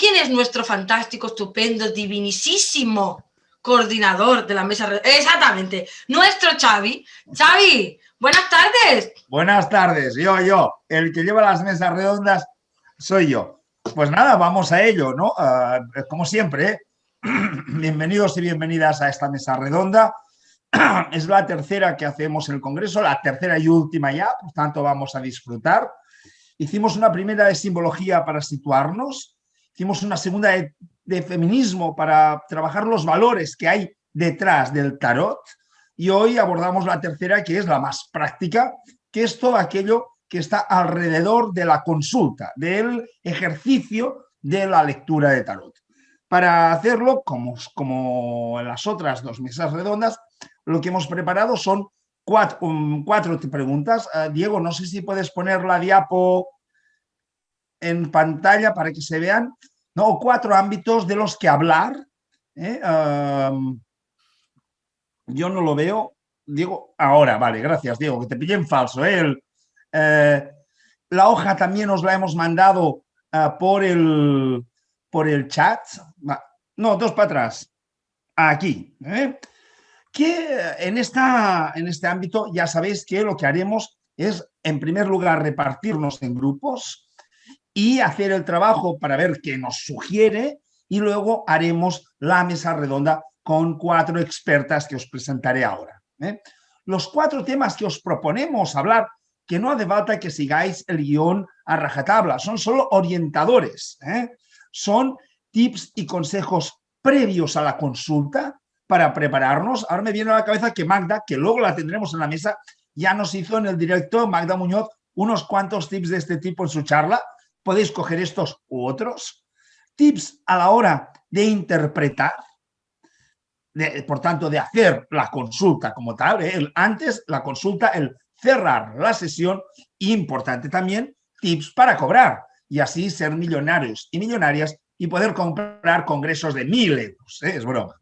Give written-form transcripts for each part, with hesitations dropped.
¿quién es nuestro fantástico, estupendo, divinísimo coordinador de la mesa redonda? Exactamente, nuestro Xavi. Xavi, buenas tardes. Buenas tardes, yo. El que lleva las mesas redondas soy yo. Pues nada, vamos a ello, ¿no? Como siempre, ¿eh? Bienvenidos y bienvenidas a esta mesa redonda. Es la tercera que hacemos en el Congreso, la tercera y última ya, por tanto vamos a disfrutar. Hicimos una primera de simbología para situarnos, hicimos una segunda de feminismo para trabajar los valores que hay detrás del tarot y hoy abordamos la tercera, que es la más práctica, que es todo aquello que está alrededor de la consulta, del ejercicio de la lectura de tarot. Para hacerlo, como en las otras dos mesas redondas, lo que hemos preparado son cuatro preguntas. Diego, no sé si puedes poner la diapo en pantalla para que se vean, ¿no? 4 ámbitos de los que hablar. Yo no lo veo. Diego, ahora, vale, gracias, Diego, que te pillé en falso. La hoja también os la hemos mandado por el chat. No, 2 para atrás. Aquí. Que en este ámbito ya sabéis que lo que haremos es, en primer lugar, repartirnos en grupos y hacer el trabajo para ver qué nos sugiere y luego haremos la mesa redonda con 4 expertas que os presentaré ahora. Los 4 temas que os proponemos hablar, que no hace falta que sigáis el guión a rajatabla, son solo orientadores, son tips y consejos previos a la consulta para prepararnos. Ahora me viene a la cabeza que Magda, que luego la tendremos en la mesa, ya nos hizo en el directo, Magda Muñoz, unos cuantos tips de este tipo en su charla. Podéis coger estos u otros. Tips a la hora de interpretar, por tanto, de hacer la consulta como tal, antes la consulta, el cerrar la sesión, y importante también, tips para cobrar y así ser millonarios y millonarias y poder comprar congresos de 1.000 euros. Es broma.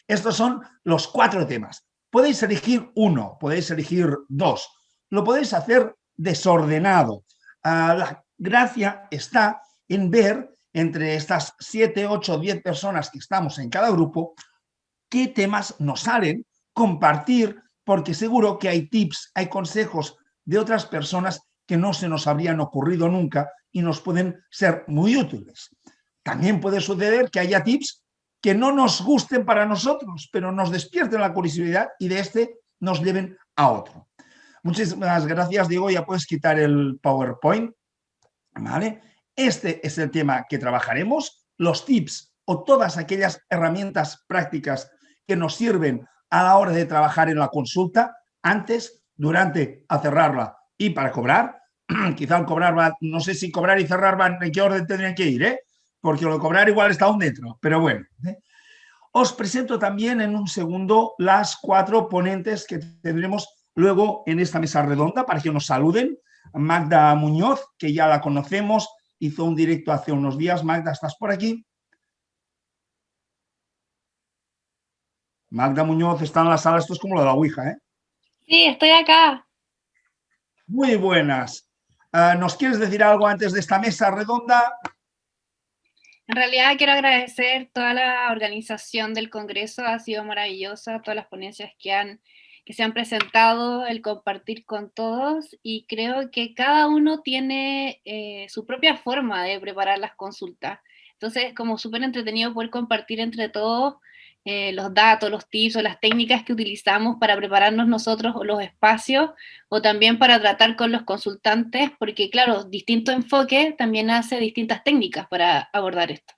Estos son los 4 temas. Podéis elegir uno, podéis elegir 2. Lo podéis hacer desordenado. La gracia está en ver entre estas 7, 8, 10 personas que estamos en cada grupo qué temas nos salen, compartir, porque seguro que hay tips, hay consejos de otras personas que no se nos habrían ocurrido nunca y nos pueden ser muy útiles. También puede suceder que haya tips que no nos gusten para nosotros, pero nos despierten la curiosidad y de este nos lleven a otro. Muchísimas gracias, Diego. Ya puedes quitar el PowerPoint. ¿Vale? Este es el tema que trabajaremos, los tips o todas aquellas herramientas prácticas que nos sirven a la hora de trabajar en la consulta, antes, durante, a cerrarla y para cobrar. Quizá al cobrar, no sé si cobrar y cerrar van, en qué orden tendrían que ir, porque lo de cobrar igual está aún dentro, pero bueno. Os presento también en un segundo las 4 ponentes que tendremos luego en esta mesa redonda para que nos saluden. Magda Muñoz, que ya la conocemos, hizo un directo hace unos días. Magda, ¿estás por aquí? Magda Muñoz está en la sala, esto es como lo de la Ouija, ¿eh? Sí, estoy acá. Muy buenas. ¿Nos quieres decir algo antes de esta mesa redonda? En realidad quiero agradecer toda la organización del Congreso, ha sido maravillosa, todas las ponencias que se han presentado, el compartir con todos, y creo que cada uno tiene su propia forma de preparar las consultas. Entonces es como súper entretenido poder compartir entre todos los datos, los tips o las técnicas que utilizamos para prepararnos nosotros o los espacios, o también para tratar con los consultantes, porque claro, distinto enfoque también hace distintas técnicas para abordar esto.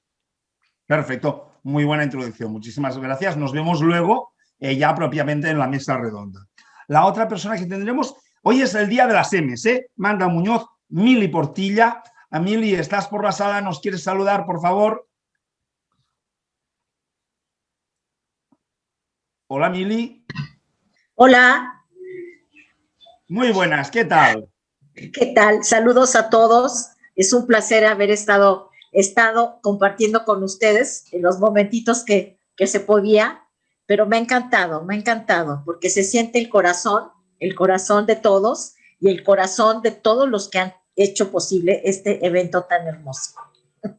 Perfecto, muy buena introducción, muchísimas gracias. Nos vemos luego ya propiamente en la mesa redonda. La otra persona que tendremos, hoy es el día de las M's, Magda Muñoz, Mili Portilla. Mili, ¿estás por la sala? ¿Nos quieres saludar, por favor? Hola, Mili. Hola. Muy buenas, ¿qué tal? ¿Qué tal? Saludos a todos. Es un placer haber estado compartiendo con ustedes en los momentitos que se podía, pero me ha encantado, porque se siente el corazón de todos y el corazón de todos los que han hecho posible este evento tan hermoso.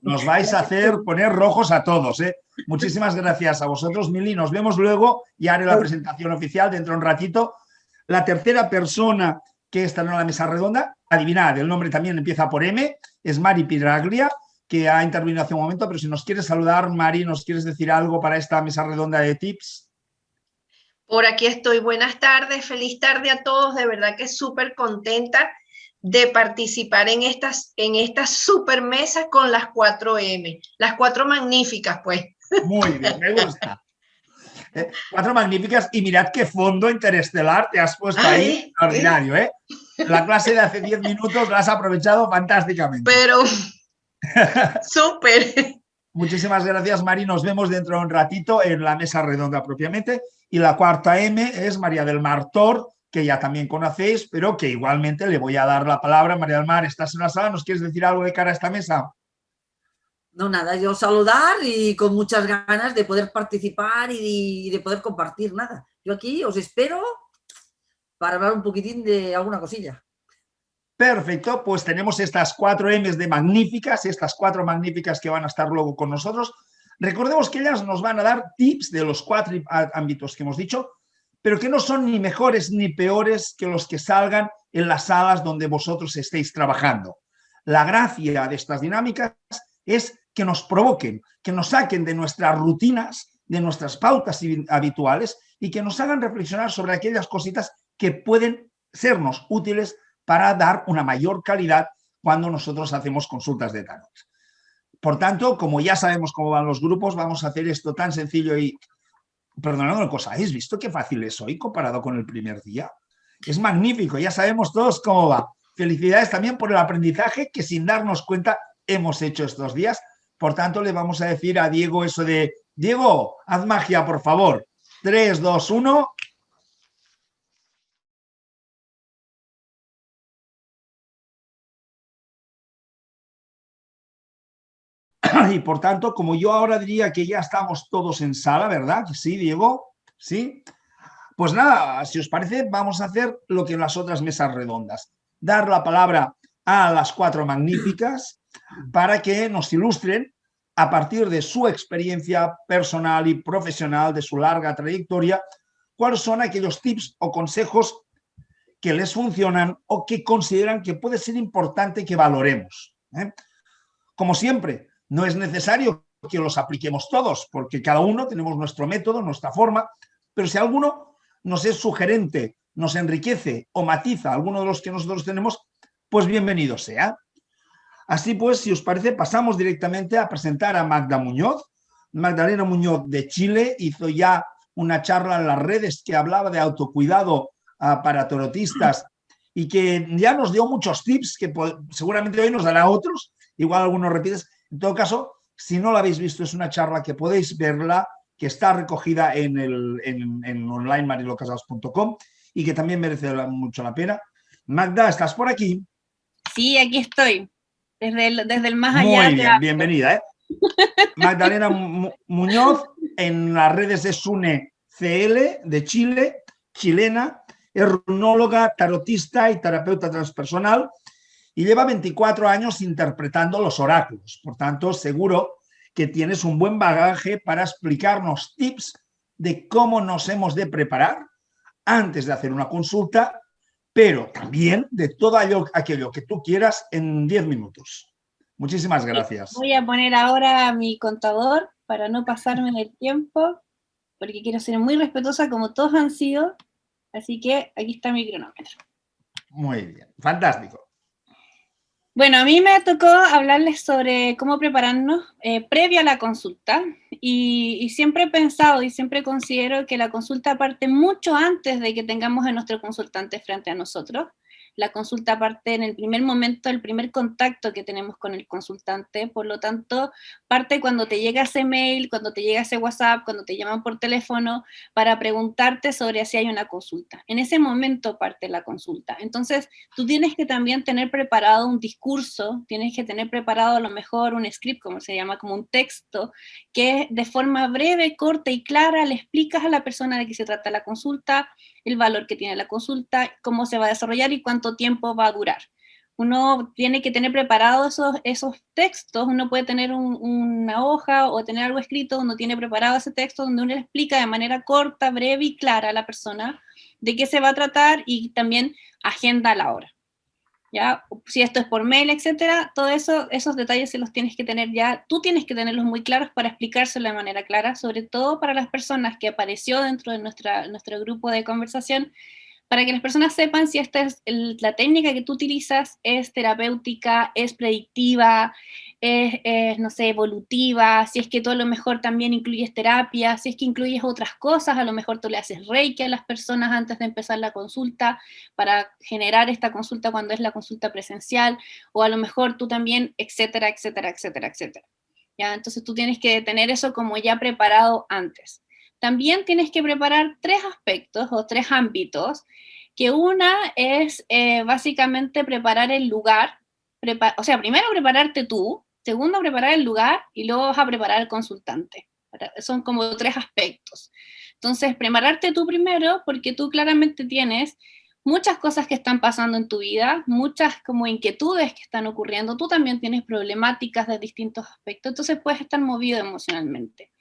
Nos vais a hacer poner rojos a todos, ¿eh? Muchísimas gracias a vosotros, Mili. Nos vemos luego y haré la presentación oficial dentro de un ratito. La tercera persona que estará en la mesa redonda, adivinad, el nombre también empieza por M, es Mari Piraglia, que ha intervenido hace un momento, pero si nos quieres saludar, Mari, ¿nos quieres decir algo para esta mesa redonda de tips? Por aquí estoy. Buenas tardes, feliz tarde a todos. De verdad que súper contenta de participar en estas super mesas con las 4M, las 4 magníficas, pues. Muy bien, me gusta. 4 magníficas y mirad qué fondo interestelar te has puesto ahí, extraordinario, ¿eh? La clase de hace 10 minutos la has aprovechado fantásticamente. Pero, súper. Muchísimas gracias, Mari. Nos vemos dentro de un ratito en la mesa redonda propiamente. Y la cuarta M es María del Mar Tor, que ya también conocéis, pero que igualmente le voy a dar la palabra. María del Mar, ¿estás en la sala? ¿Nos quieres decir algo de cara a esta mesa? No, nada, yo saludar y con muchas ganas de poder participar y de poder compartir, nada. Yo aquí os espero para hablar un poquitín de alguna cosilla. Perfecto, pues tenemos estas 4 M's de magníficas, estas 4 magníficas que van a estar luego con nosotros. Recordemos que ellas nos van a dar tips de los 4 ámbitos que hemos dicho, pero que no son ni mejores ni peores que los que salgan en las salas donde vosotros estéis trabajando. La gracia de estas dinámicas es que nos provoquen, que nos saquen de nuestras rutinas, de nuestras pautas habituales y que nos hagan reflexionar sobre aquellas cositas que pueden sernos útiles para dar una mayor calidad cuando nosotros hacemos consultas de tarot. Por tanto, como ya sabemos cómo van los grupos, vamos a hacer esto tan sencillo y... Perdonad una cosa, ¿habéis visto qué fácil es hoy comparado con el primer día? Es magnífico, ya sabemos todos cómo va. Felicidades también por el aprendizaje que sin darnos cuenta hemos hecho estos días. Por tanto, le vamos a decir a Diego eso de... Diego, haz magia, por favor. 3, 2, 1... Y por tanto, como yo ahora diría que ya estamos todos en sala, ¿verdad? ¿Sí, Diego? ¿Sí? Pues nada, si os parece, vamos a hacer lo que en las otras mesas redondas. Dar la palabra a las 4 magníficas para que nos ilustren a partir de su experiencia personal y profesional, de su larga trayectoria, cuáles son aquellos tips o consejos que les funcionan o que consideran que puede ser importante que valoremos. Como siempre, no es necesario que los apliquemos todos, porque cada uno tenemos nuestro método, nuestra forma, pero si alguno nos es sugerente, nos enriquece o matiza alguno de los que nosotros tenemos, pues bienvenido sea. Así pues, si os parece, pasamos directamente a presentar a Magda Muñoz. Magdalena Muñoz de Chile hizo ya una charla en las redes que hablaba de autocuidado para tarotistas y que ya nos dio muchos tips que seguramente hoy nos dará otros, igual algunos repites. En todo caso, si no la habéis visto, es una charla que podéis verla, que está recogida en online marilocasals.com y que también merece mucho la pena. Magda, ¿estás por aquí? Sí, aquí estoy, desde el más allá. Muy bien, bienvenida, ¿eh? Magdalena Muñoz, en las redes es Sune CL de Chile, chilena, es runóloga, tarotista y terapeuta transpersonal y lleva 24 años interpretando los oráculos. Por tanto, seguro que tienes un buen bagaje para explicarnos tips de cómo nos hemos de preparar antes de hacer una consulta, pero también de todo aquello que tú quieras en 10 minutos. Muchísimas gracias. Voy a poner ahora mi contador para no pasarme en el tiempo, porque quiero ser muy respetuosa como todos han sido, así que aquí está mi cronómetro. Muy bien, fantástico. Bueno, a mí me tocó hablarles sobre cómo prepararnos previo a la consulta y siempre he pensado y siempre considero que la consulta parte mucho antes de que tengamos a nuestro consultante frente a nosotros. La consulta parte en el primer momento, el primer contacto que tenemos con el consultante, por lo tanto, parte cuando te llega ese mail, cuando te llega ese WhatsApp, cuando te llaman por teléfono, para preguntarte sobre si hay una consulta. En ese momento parte la consulta. Entonces, tú tienes que también tener preparado un discurso, tienes que tener preparado a lo mejor un script, como se llama, como un texto, que de forma breve, corta y clara le explicas a la persona de qué se trata la consulta, el valor que tiene la consulta, cómo se va a desarrollar y cuánto tiempo va a durar. uno tiene que tener preparados esos textos, uno puede tener una hoja o tener algo escrito, uno tiene preparado ese texto donde uno le explica de manera corta, breve y clara a la persona de qué se va a tratar y también agenda a la hora. ¿Ya? Si esto es por mail, etcétera, todo eso, esos detalles se los tienes que tener ya, tú tienes que tenerlos muy claros para explicárselo de manera clara, sobre todo para las personas que apareció dentro de nuestro grupo de conversación, para que las personas sepan si esta es la técnica que tú utilizas es terapéutica, es predictiva, no sé, evolutiva, si es que tú a lo mejor también incluyes terapia, si es que incluyes otras cosas, a lo mejor tú le haces reiki a las personas antes de empezar la consulta para generar esta consulta cuando es la consulta presencial, o a lo mejor tú también, etcétera, etcétera, etcétera, etcétera. ¿Ya? Entonces tú tienes que tener eso como ya preparado antes. También tienes que preparar 3 aspectos o 3 ámbitos, que una es básicamente preparar el lugar, o sea, primero prepararte tú, segundo preparar el lugar y luego vas a preparar al consultante. Son como 3 aspectos. Entonces, prepararte tú primero porque tú claramente tienes muchas cosas que están pasando en tu vida, muchas como inquietudes que están ocurriendo, tú también tienes problemáticas de distintos aspectos, entonces puedes estar movido emocionalmente.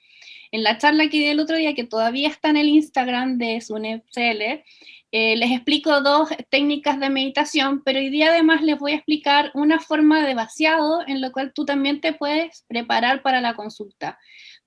En la charla que di el otro día, que todavía está en el Instagram de SUNECL, les explico 2 técnicas de meditación, pero hoy día además les voy a explicar una forma de vaciado en la cual tú también te puedes preparar para la consulta.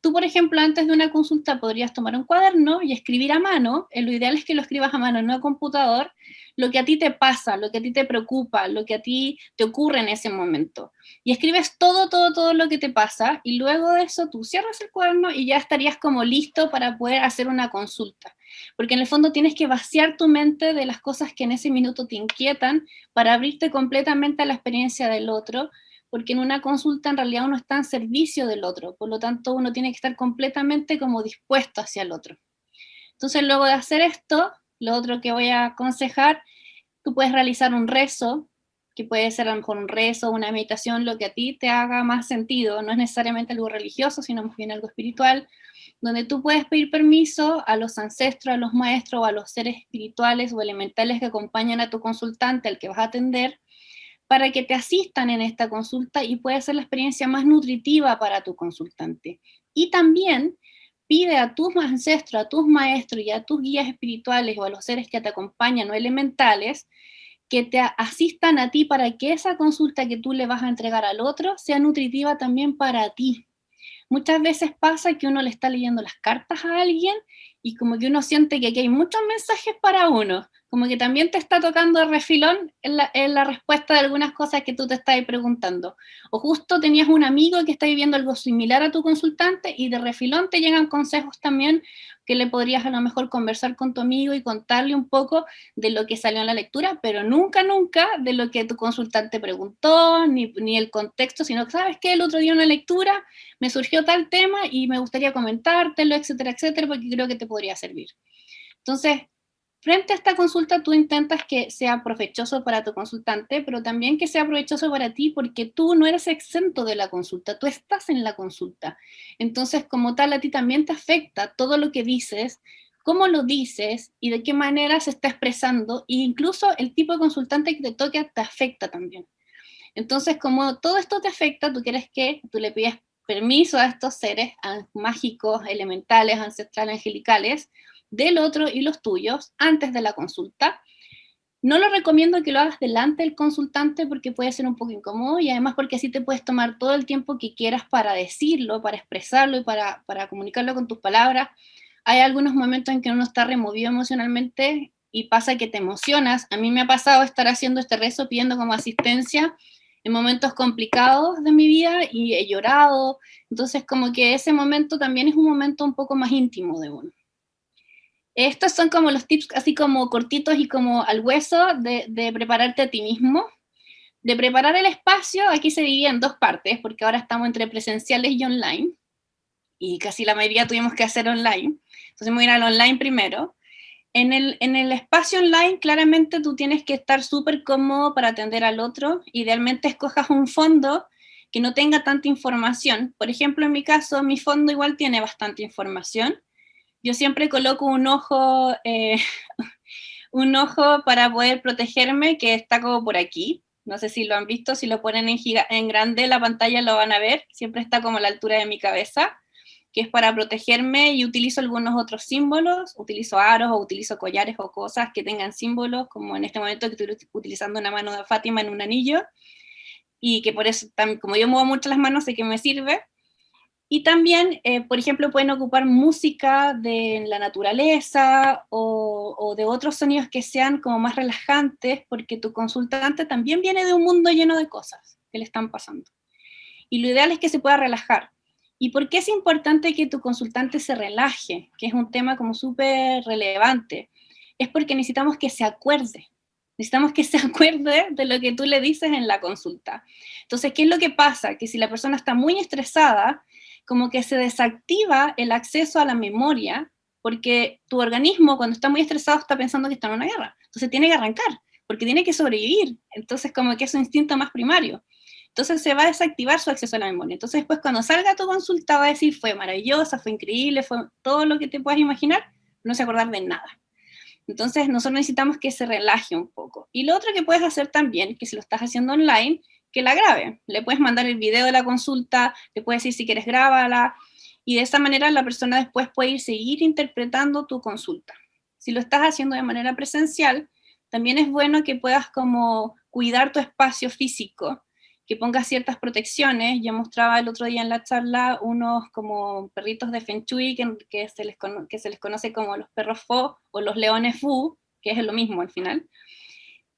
Tú, por ejemplo, antes de una consulta podrías tomar un cuaderno y escribir a mano, lo ideal es que lo escribas a mano, no a computador, lo que a ti te pasa, lo que a ti te preocupa, lo que a ti te ocurre en ese momento. Y escribes todo lo que te pasa, y luego de eso tú cierras el cuaderno y ya estarías como listo para poder hacer una consulta. Porque en el fondo tienes que vaciar tu mente de las cosas que en ese minuto te inquietan para abrirte completamente a la experiencia del otro, porque en una consulta en realidad uno está en servicio del otro, por lo tanto uno tiene que estar completamente como dispuesto hacia el otro. Entonces, luego de hacer esto, lo otro que voy a aconsejar, tú puedes realizar un rezo, que puede ser a lo mejor un rezo, una meditación, lo que a ti te haga más sentido, no es necesariamente algo religioso, sino más bien algo espiritual, donde tú puedes pedir permiso a los ancestros, a los maestros o a los seres espirituales o elementales que acompañan a tu consultante, al que vas a atender, para que te asistan en esta consulta y pueda ser la experiencia más nutritiva para tu consultante. Y también pide a tus ancestros, a tus maestros y a tus guías espirituales o a los seres que te acompañan o elementales, que te asistan a ti para que esa consulta que tú le vas a entregar al otro sea nutritiva también para ti. Muchas veces pasa que uno le está leyendo las cartas a alguien y como que uno siente que aquí hay muchos mensajes para uno, como que también te está tocando de refilón en la respuesta de algunas cosas que tú te estás preguntando. O justo tenías un amigo que está viviendo algo similar a tu consultante y de refilón te llegan consejos también que le podrías a lo mejor conversar con tu amigo y contarle un poco de lo que salió en la lectura, pero nunca de lo que tu consultante preguntó, ni el contexto, sino que, ¿sabes qué? El otro día en la lectura me surgió tal tema y me gustaría comentártelo, etcétera, etcétera, porque creo que te podría servir. Entonces, frente a esta consulta, tú intentas que sea provechoso para tu consultante, pero también que sea provechoso para ti, porque tú no eres exento de la consulta, tú estás en la consulta. Entonces, como tal, a ti también te afecta todo lo que dices, cómo lo dices y de qué manera se está expresando, e incluso el tipo de consultante que te toque te afecta también. Entonces, como todo esto te afecta, tú quieres que tú le pidas permiso a estos seres mágicos, elementales, ancestrales, angelicales, del otro y los tuyos, antes de la consulta. No lo recomiendo que lo hagas delante del consultante porque puede ser un poco incómodo y además porque así te puedes tomar todo el tiempo que quieras para decirlo, para expresarlo y para comunicarlo con tus palabras. Hay algunos momentos en que uno está removido emocionalmente y pasa que te emocionas. A mí me ha pasado estar haciendo este rezo pidiendo como asistencia en momentos complicados de mi vida y he llorado. Entonces como que ese momento también es un momento un poco más íntimo de uno. Estos son como los tips así como cortitos y como al hueso de prepararte a ti mismo. De preparar el espacio, aquí se divide en 2 partes, porque ahora estamos entre presenciales y online, y casi la mayoría tuvimos que hacer online. Entonces me voy a ir al online primero. En el espacio online, claramente tú tienes que estar súper cómodo para atender al otro. Idealmente escojas un fondo que no tenga tanta información. Por ejemplo, en mi caso, mi fondo igual tiene bastante información. Yo siempre coloco un ojo para poder protegerme, que está como por aquí, No sé si lo han visto, si lo ponen en grande la pantalla lo van a ver, siempre está como a la altura de mi cabeza, que es para protegerme, y utilizo algunos otros símbolos, utilizo aros o utilizo collares o cosas que tengan símbolos, como en este momento que estoy utilizando una mano de Fátima en un anillo, y que por eso, como yo muevo mucho las manos, sé que me sirve. Y también, por ejemplo, pueden ocupar música de la naturaleza o de otros sonidos que sean como más relajantes, porque tu consultante también viene de un mundo lleno de cosas que le están pasando. Y lo ideal es que se pueda relajar. ¿Y por qué es importante que tu consultante se relaje? Que es un tema como súper relevante. Es porque necesitamos que se acuerde. Necesitamos que se acuerde de lo que tú le dices en la consulta. Entonces, ¿qué es lo que pasa? Que si la persona está muy estresada, como que se desactiva el acceso a la memoria, porque tu organismo cuando está muy estresado está pensando que está en una guerra. Entonces tiene que arrancar, porque tiene que sobrevivir. Entonces como que es su instinto más primario. Entonces se va a desactivar su acceso a la memoria. Entonces después cuando salga tu consulta va a decir, fue maravillosa, fue increíble, fue todo lo que te puedas imaginar, no se acordar de nada. Entonces nosotros necesitamos que se relaje un poco. Y lo otro que puedes hacer también, que si lo estás haciendo online, que la grabe. Le puedes mandar el video de la consulta, le puedes decir si quieres grábala, y de esa manera la persona después puede seguir interpretando tu consulta. Si lo estás haciendo de manera presencial, también es bueno que puedas como cuidar tu espacio físico, que pongas ciertas protecciones. Yo mostraba el otro día en la charla unos como perritos de Feng Shui que se les conoce como los perros Fo o los leones Fu, que es lo mismo al final.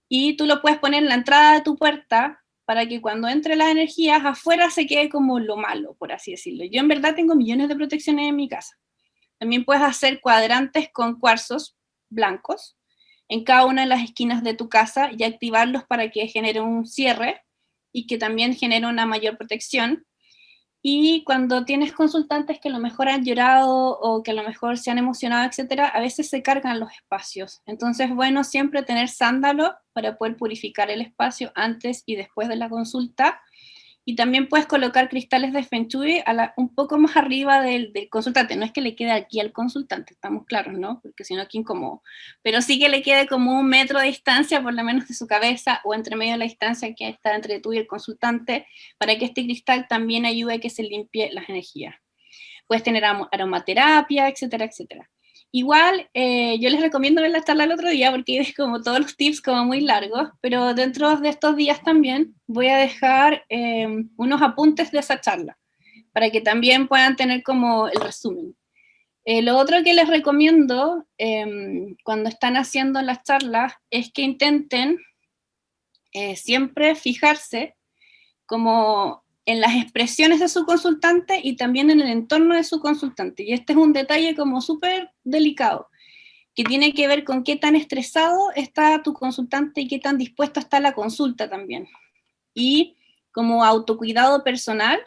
Y tú lo puedes poner en la entrada de tu puerta para que cuando entre las energías afuera se quede como lo malo, por así decirlo. Yo en verdad tengo millones de protecciones en mi casa. También puedes hacer cuadrantes con cuarzos blancos en cada una de las esquinas de tu casa y activarlos para que genere un cierre y que también genere una mayor protección. Y cuando tienes consultantes que a lo mejor han llorado o que a lo mejor se han emocionado, etcétera, a veces se cargan los espacios. Entonces es bueno siempre tener sándalo para poder purificar el espacio antes y después de la consulta. Y también puedes colocar cristales de Feng Shui un poco más arriba del consultante. No es que le quede aquí al consultante, estamos claros, ¿no? Porque si no, aquí incómodo. Pero sí que le quede como 1 metro de distancia, por lo menos de su cabeza, o entre medio de la distancia que está entre tú y el consultante, para que este cristal también ayude a que se limpie las energías. Puedes tener aromaterapia, etcétera, etcétera. Igual, yo les recomiendo ver la charla el otro día porque es como todos los tips como muy largos, pero dentro de estos días también voy a dejar unos apuntes de esa charla para que también puedan tener como el resumen. Lo otro que les recomiendo cuando están haciendo las charlas es que intenten siempre fijarse como en las expresiones de su consultante y también en el entorno de su consultante. Y este es un detalle como súper delicado, que tiene que ver con qué tan estresado está tu consultante y qué tan dispuesto está la consulta también. Y como autocuidado personal,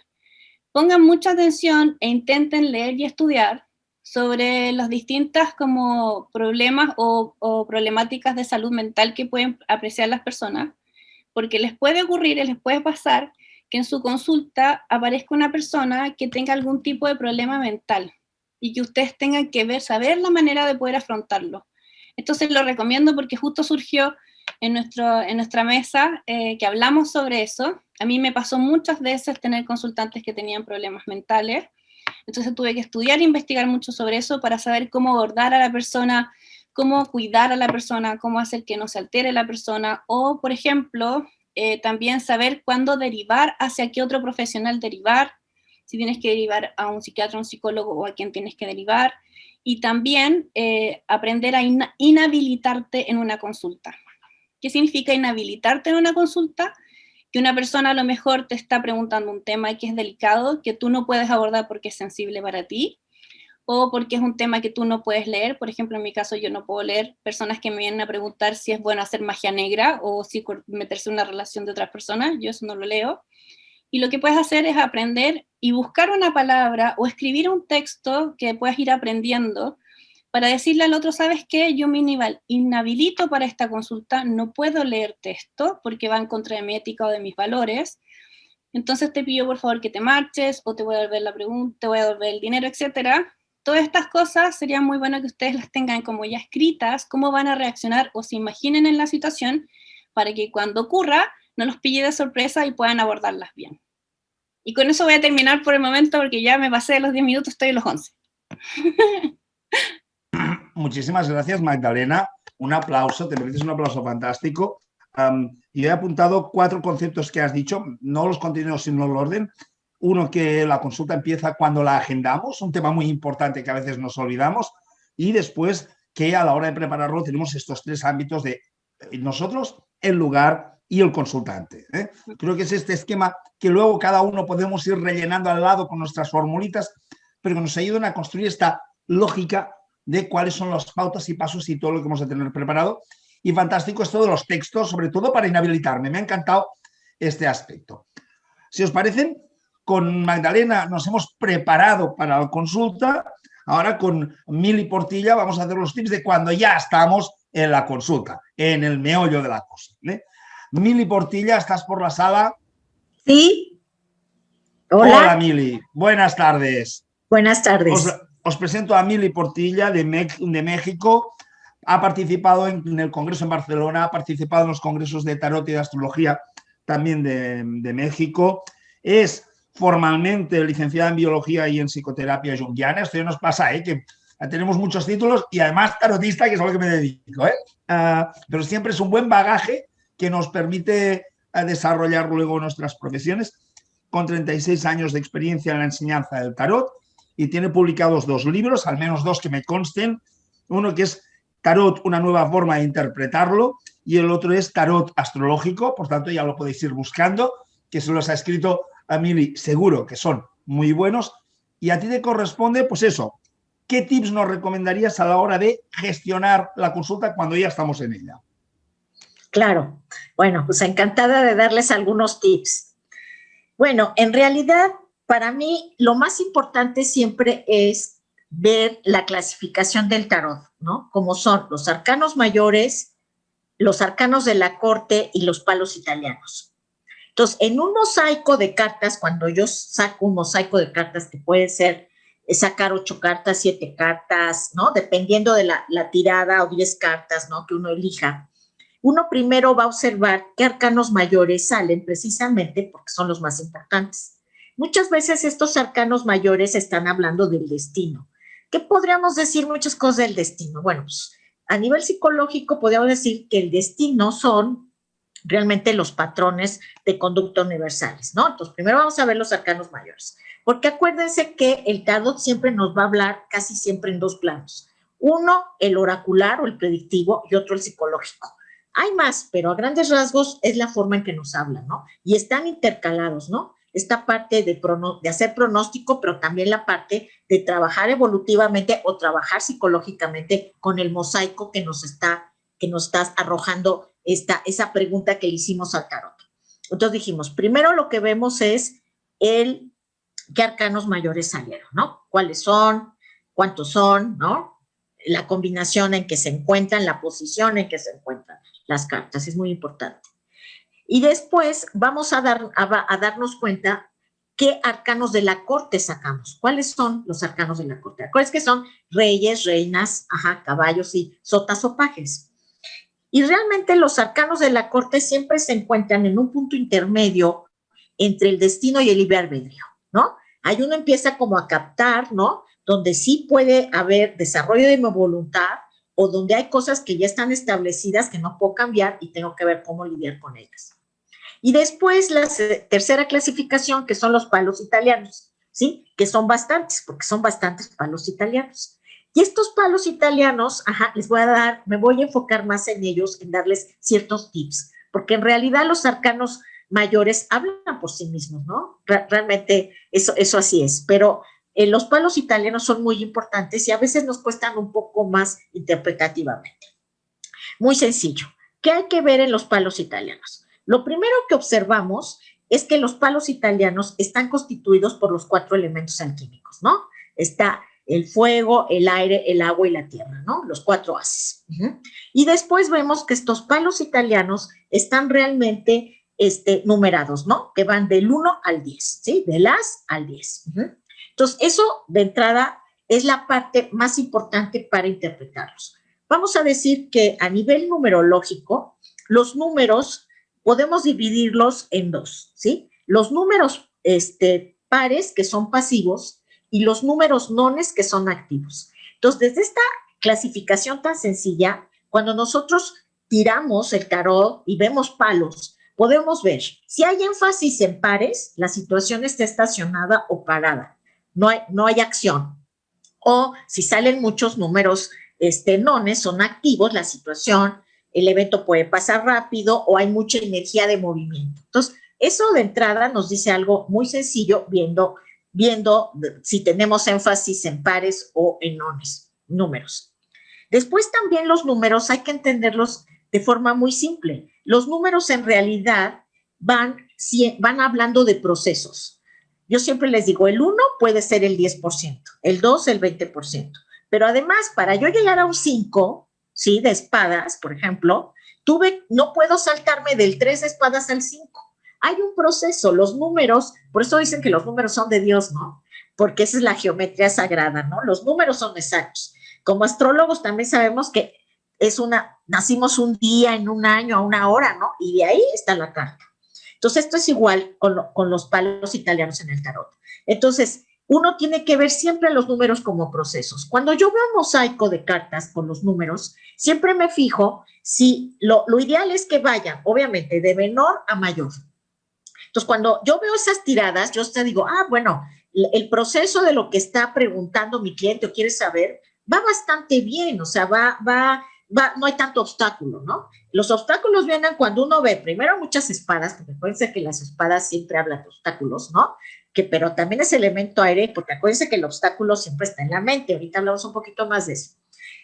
pongan mucha atención e intenten leer y estudiar sobre las distintas como problemas o problemáticas de salud mental que pueden apreciar las personas, porque les puede ocurrir, les puede pasar que en su consulta aparezca una persona que tenga algún tipo de problema mental y que ustedes tengan que saber la manera de poder afrontarlo. Esto se lo recomiendo porque justo surgió en nuestra mesa que hablamos sobre eso. A mí me pasó muchas veces tener consultantes que tenían problemas mentales, entonces tuve que estudiar e investigar mucho sobre eso para saber cómo abordar a la persona, cómo cuidar a la persona, cómo hacer que no se altere la persona, o por ejemplo, también saber cuándo derivar, hacia qué otro profesional derivar, si tienes que derivar a un psiquiatra, a un psicólogo o a quién tienes que derivar, y también aprender a inhabilitarte en una consulta. ¿Qué significa inhabilitarte en una consulta? Que una persona a lo mejor te está preguntando un tema que es delicado, que tú no puedes abordar porque es sensible para ti, o porque es un tema que tú no puedes leer. Por ejemplo, en mi caso yo no puedo leer personas que me vienen a preguntar si es bueno hacer magia negra o si meterse en una relación de otras personas, yo eso no lo leo. Y lo que puedes hacer es aprender y buscar una palabra o escribir un texto que puedas ir aprendiendo para decirle al otro, ¿sabes qué? Yo me inhabilito para esta consulta, no puedo leerte esto porque va en contra de mi ética o de mis valores, entonces te pido por favor que te marches o te voy a devolver la pregunta, te voy a devolver el dinero, etcétera. Todas estas cosas sería muy bueno que ustedes las tengan como ya escritas, cómo van a reaccionar o se imaginen en la situación para que cuando ocurra no los pille de sorpresa y puedan abordarlas bien. Y con eso voy a terminar por el momento porque ya me pasé de los 10 minutos, estoy en los 11. Muchísimas gracias, Magdalena. Un aplauso, te mereces un aplauso fantástico. Y he apuntado 4 conceptos que has dicho, no los contenidos, sino el orden. Uno, que la consulta empieza cuando la agendamos, un tema muy importante que a veces nos olvidamos. Y después, que a la hora de prepararlo tenemos estos 3 ámbitos de nosotros, el lugar y el consultante. Creo que es este esquema que luego cada uno podemos ir rellenando al lado con nuestras formulitas, pero que nos ayudan a construir esta lógica de cuáles son las pautas y pasos y todo lo que vamos a tener preparado. Y fantástico esto de los textos, sobre todo para inhabilitarme. Me ha encantado este aspecto. Si os parece, con Magdalena nos hemos preparado para la consulta. Ahora con Mili Portilla vamos a hacer los tips de cuando ya estamos en la consulta, en el meollo de la cosa. Mili Portilla, ¿estás por la sala? Sí. Hola. Hola, Mili. Buenas tardes. Buenas tardes. Os presento a Mili Portilla de México. Ha participado en el Congreso en Barcelona, ha participado en los congresos de Tarot y de Astrología también de México. Es formalmente licenciada en Biología y en Psicoterapia Junguiana. Esto ya nos pasa, que tenemos muchos títulos y además tarotista, que es a lo que me dedico. Pero siempre es un buen bagaje que nos permite desarrollar luego nuestras profesiones, con 36 años de experiencia en la enseñanza del tarot, y tiene publicados 2 libros, al menos 2 que me consten. Uno que es Tarot, una nueva forma de interpretarlo, y el otro es Tarot astrológico, por tanto ya lo podéis ir buscando, que se los ha escrito a Mili, seguro que son muy buenos. Y a ti te corresponde, pues eso, ¿qué tips nos recomendarías a la hora de gestionar la consulta cuando ya estamos en ella? Claro, bueno, pues encantada de darles algunos tips. Bueno, en realidad, para mí, lo más importante siempre es ver la clasificación del tarot, ¿no? Como son los arcanos mayores, los arcanos de la corte y los palos italianos. Entonces, en un mosaico de cartas, cuando yo saco un mosaico de cartas, que puede ser sacar 8 cartas, 7 cartas, ¿no? Dependiendo de la tirada, o 10 cartas, ¿no? Que uno elija. Uno primero va a observar qué arcanos mayores salen precisamente porque son los más importantes. Muchas veces estos arcanos mayores están hablando del destino. ¿Qué podríamos decir muchas cosas del destino? Bueno, pues a nivel psicológico podríamos decir que el destino son realmente los patrones de conducta universales, ¿no? Entonces, primero vamos a ver los arcanos mayores, porque acuérdense que el tarot siempre nos va a hablar casi siempre en 2 planos. Uno, el oracular o el predictivo, y otro, el psicológico. Hay más, pero a grandes rasgos es la forma en que nos habla, ¿no? Y están intercalados, ¿no? Esta parte de hacer pronóstico, pero también la parte de trabajar evolutivamente o trabajar psicológicamente con el mosaico que nos está arrojando esa pregunta que le hicimos al tarot. Entonces dijimos, primero lo que vemos es qué arcanos mayores salieron, ¿no? ¿Cuáles son? ¿Cuántos son? ¿No? La combinación en que se encuentran, la posición en que se encuentran las cartas, es muy importante. Y después vamos a darnos cuenta qué arcanos de la corte sacamos. ¿Cuáles son los arcanos de la corte? ¿Cuáles que son? Reyes, reinas, caballos y sotas o pajes. Y realmente los arcanos de la corte siempre se encuentran en un punto intermedio entre el destino y el libre albedrío, ¿no? Ahí uno empieza como a captar, ¿no? Donde sí puede haber desarrollo de mi voluntad o donde hay cosas que ya están establecidas que no puedo cambiar y tengo que ver cómo lidiar con ellas. Y después la tercera clasificación, que son los palos italianos, ¿sí? Que son bastantes, porque son bastantes palos italianos. Y estos palos italianos, me voy a enfocar más en ellos, en darles ciertos tips, porque en realidad los arcanos mayores hablan por sí mismos, ¿no? Realmente eso así es, pero los palos italianos son muy importantes y a veces nos cuestan un poco más interpretativamente. Muy sencillo. ¿Qué hay que ver en los palos italianos? Lo primero que observamos es que los palos italianos están constituidos por los 4 elementos alquímicos, ¿no? Está el fuego, el aire, el agua y la tierra, ¿no? Los 4 haces. Y después vemos que estos palos italianos están realmente numerados, ¿no? Que van del 1 al 10, ¿sí? Del as al 10. Entonces, eso de entrada es la parte más importante para interpretarlos. Vamos a decir que a nivel numerológico, los números podemos dividirlos en dos, ¿sí? Los números pares, que son pasivos, y los números nones, que son activos. Entonces, desde esta clasificación tan sencilla, cuando nosotros tiramos el tarot y vemos palos, podemos ver si hay énfasis en pares, la situación está estacionada o parada, no hay acción. O si salen muchos números nones, son activos, la situación, el evento puede pasar rápido o hay mucha energía de movimiento. Entonces, eso de entrada nos dice algo muy sencillo viendo si tenemos énfasis en pares o en nones, números. Después también los números hay que entenderlos de forma muy simple. Los números en realidad van hablando de procesos. Yo siempre les digo, el 1 puede ser el 10%, el 2 el 20%, pero además para yo llegar a un 5, ¿sí? De espadas, por ejemplo, no puedo saltarme del 3 de espadas al 5. Hay un proceso, los números, por eso dicen que los números son de Dios, ¿no? Porque esa es la geometría sagrada, ¿no? Los números son exactos. Como astrólogos también sabemos que nacimos un día, en un año, a una hora, ¿no? Y de ahí está la carta. Entonces, esto es igual con los palos italianos en el tarot. Entonces, uno tiene que ver siempre los números como procesos. Cuando yo veo un mosaico de cartas con los números, siempre me fijo si lo ideal es que vayan, obviamente, de menor a mayor. Entonces, cuando yo veo esas tiradas, yo te digo, bueno, el proceso de lo que está preguntando mi cliente o quiere saber va bastante bien, o sea, no hay tanto obstáculo, ¿no? Los obstáculos vienen cuando uno ve primero muchas espadas, porque acuérdense que las espadas siempre hablan de obstáculos, ¿no? Pero también es elemento aire, porque acuérdense que el obstáculo siempre está en la mente, ahorita hablamos un poquito más de eso.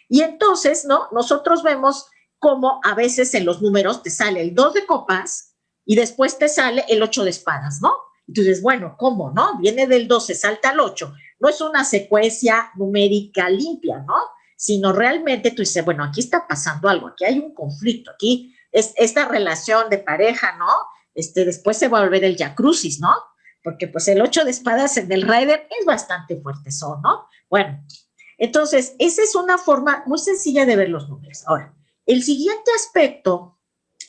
Y entonces, ¿no? Nosotros vemos cómo a veces en los números te sale el 2 de copas y después te sale el 8 de espadas, ¿no? Entonces, bueno, ¿cómo, no? Viene del 12, salta al 8. No es una secuencia numérica limpia, ¿no? Sino realmente tú dices, bueno, aquí está pasando algo, aquí hay un conflicto, aquí es esta relación de pareja, ¿no? Después se va a volver el Jacrucis, ¿no? Porque pues el 8 de espadas en el Rider es bastante fuerte, ¿no? Bueno, entonces, esa es una forma muy sencilla de ver los números. Ahora, el siguiente aspecto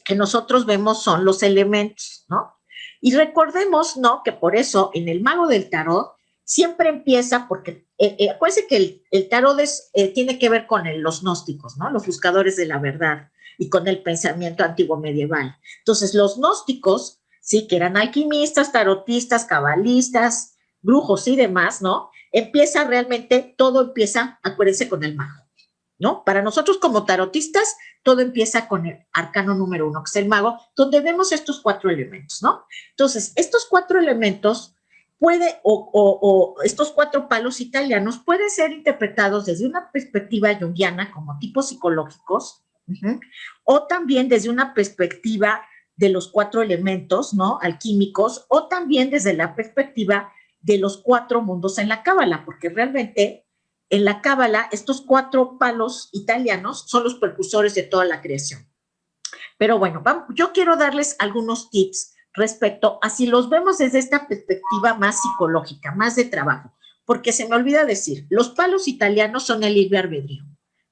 que nosotros vemos son los elementos, ¿no? Y recordemos, ¿no? Que por eso en el Mago del Tarot siempre empieza porque, acuérdense que el tarot tiene que ver con los gnósticos, ¿no? Los buscadores de la verdad y con el pensamiento antiguo medieval. Entonces, los gnósticos, sí, que eran alquimistas, tarotistas, cabalistas, brujos y demás, ¿no? Todo empieza, acuérdense, con el mago, ¿no? Para nosotros como tarotistas, todo empieza con el arcano número 1, que es el mago, donde vemos estos 4 elementos, ¿no? Entonces, estos 4 elementos estos 4 palos italianos pueden ser interpretados desde una perspectiva junguiana como tipos psicológicos, o también desde una perspectiva de los 4 elementos, ¿no? Alquímicos, o también desde la perspectiva de los 4 mundos en la cábala, porque realmente en la cábala estos 4 palos italianos son los precursores de toda la creación. Pero bueno, yo quiero darles algunos tips respecto a si los vemos desde esta perspectiva más psicológica, más de trabajo, porque se me olvida decir, los palos italianos son el libre albedrío.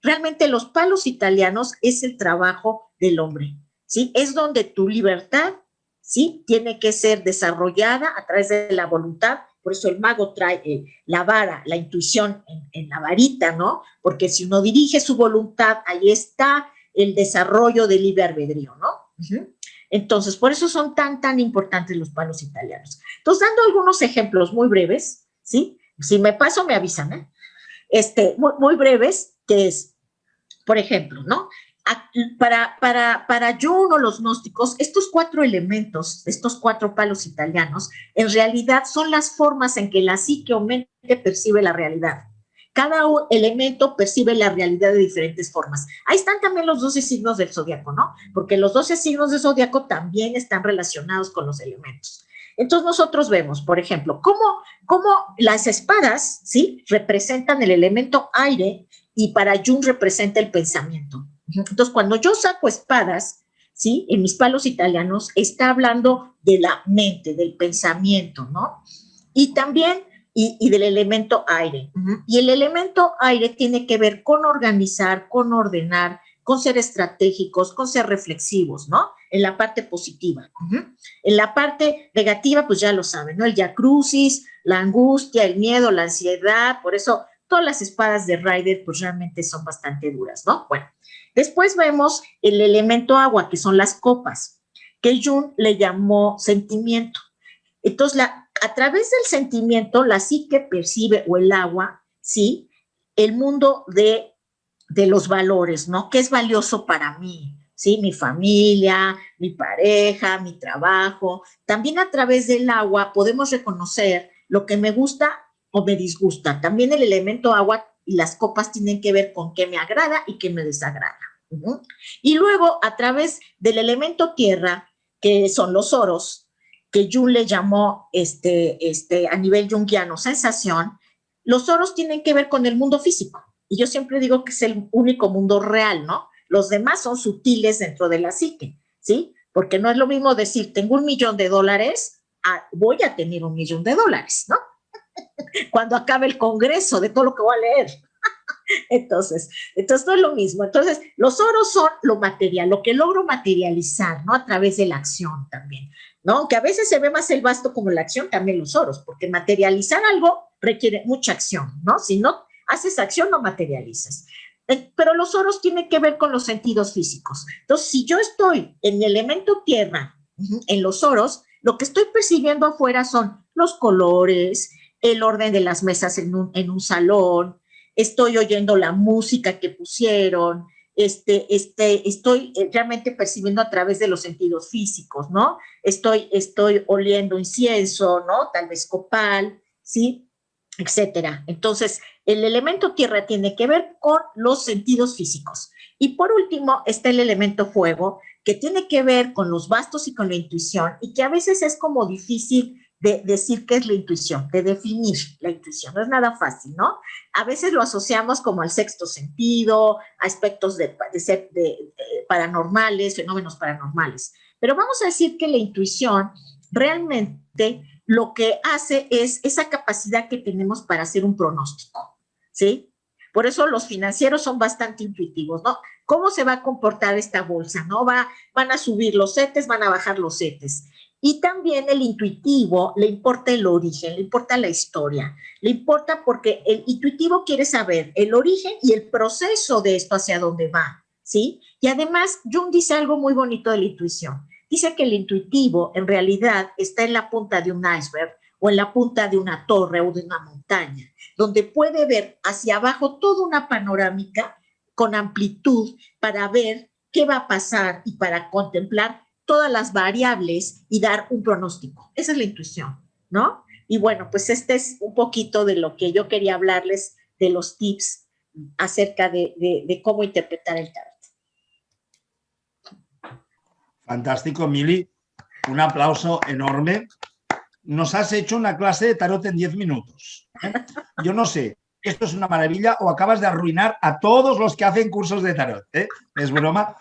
Realmente los palos italianos es el trabajo del hombre, ¿sí? Es donde tu libertad, ¿sí? Tiene que ser desarrollada a través de la voluntad. Por eso el mago trae la vara, la intuición en la varita, ¿no? Porque si uno dirige su voluntad, ahí está el desarrollo del libre albedrío, ¿no? Entonces, por eso son tan importantes los palos italianos. Entonces, dando algunos ejemplos muy breves, ¿sí? Si me paso, me avisan, ¿eh? Muy breves, que es, por ejemplo, ¿no? Para Jung o los gnósticos, estos 4 elementos, estos 4 palos italianos, en realidad son las formas en que la psique o mente percibe la realidad. Cada elemento percibe la realidad de diferentes formas. Ahí están también los 12 signos del zodiaco, ¿no? Porque los 12 signos del zodiaco también están relacionados con los elementos. Entonces nosotros vemos, por ejemplo, cómo las espadas, ¿sí? Representan el elemento aire y para Jung representa el pensamiento. Entonces, cuando yo saco espadas, ¿sí? En mis palos italianos, está hablando de la mente, del pensamiento, ¿no? Y también, y del elemento aire. Y el elemento aire tiene que ver con organizar, con ordenar, con ser estratégicos, con ser reflexivos, ¿no? En la parte positiva. En la parte negativa, pues ya lo saben, ¿no? El Viacrucis, la angustia, el miedo, la ansiedad, por eso todas las espadas de Rider pues realmente son bastante duras, ¿no? Bueno, después vemos el elemento agua, que son las copas, que Jung le llamó sentimiento. Entonces, a través del sentimiento, la psique percibe, o el agua, ¿sí? El mundo de los valores, ¿no? ¿Qué es valioso para mí? ¿Sí? Mi familia, mi pareja, mi trabajo. También a través del agua podemos reconocer lo que me gusta o me disgusta. También el elemento agua y las copas tienen que ver con qué me agrada y qué me desagrada. Y luego, a través del elemento tierra, que son los oros, que Jung le llamó a nivel junguiano sensación, los oros tienen que ver con el mundo físico. Y yo siempre digo que es el único mundo real, ¿no? Los demás son sutiles dentro de la psique, ¿sí? Porque no es lo mismo decir, tengo $1.000.000, voy a tener $1.000.000, ¿no? Cuando acabe el congreso de todo lo que voy a leer. Entonces no es lo mismo. Entonces, los oros son lo material, lo que logro materializar, ¿no? A través de la acción también, ¿no? Aunque a veces se ve más el basto como la acción, también los oros, porque materializar algo requiere mucha acción, ¿no? Si no haces acción, no materializas. Pero los oros tienen que ver con los sentidos físicos. Entonces, si yo estoy en el elemento tierra, en los oros, lo que estoy percibiendo afuera son los colores, el orden de las mesas en un salón, estoy oyendo la música que pusieron, estoy realmente percibiendo a través de los sentidos físicos, ¿no? Estoy oliendo incienso, ¿no? Tal vez copal, ¿sí? Etcétera. Entonces, el elemento tierra tiene que ver con los sentidos físicos. Y por último, está el elemento fuego, que tiene que ver con los bastos y con la intuición, y que a veces es como difícil de decir qué es la intuición, de definir la intuición. No es nada fácil, ¿no? A veces lo asociamos como al sexto sentido, a aspectos de paranormales, fenómenos paranormales. Pero vamos a decir que la intuición realmente lo que hace es esa capacidad que tenemos para hacer un pronóstico, ¿sí? Por eso los financieros son bastante intuitivos, ¿no? ¿Cómo se va a comportar esta bolsa, no? Van a subir los setes, van a bajar los setes. Y también el intuitivo le importa el origen, le importa la historia, le importa porque el intuitivo quiere saber el origen y el proceso de esto hacia dónde va, ¿sí? Y además, Jung dice algo muy bonito de la intuición. Dice que el intuitivo en realidad está en la punta de un iceberg o en la punta de una torre o de una montaña, donde puede ver hacia abajo toda una panorámica con amplitud para ver qué va a pasar y para contemplar todas las variables y dar un pronóstico. Esa es la intuición, ¿no? Y bueno, pues este es un poquito de lo que yo quería hablarles, de los tips acerca de cómo interpretar el tarot. Fantástico, Mili. Un aplauso enorme. Nos has hecho una clase de tarot en 10 minutos. Yo no sé, ¿esto es una maravilla o acabas de arruinar a todos los que hacen cursos de tarot? Es broma.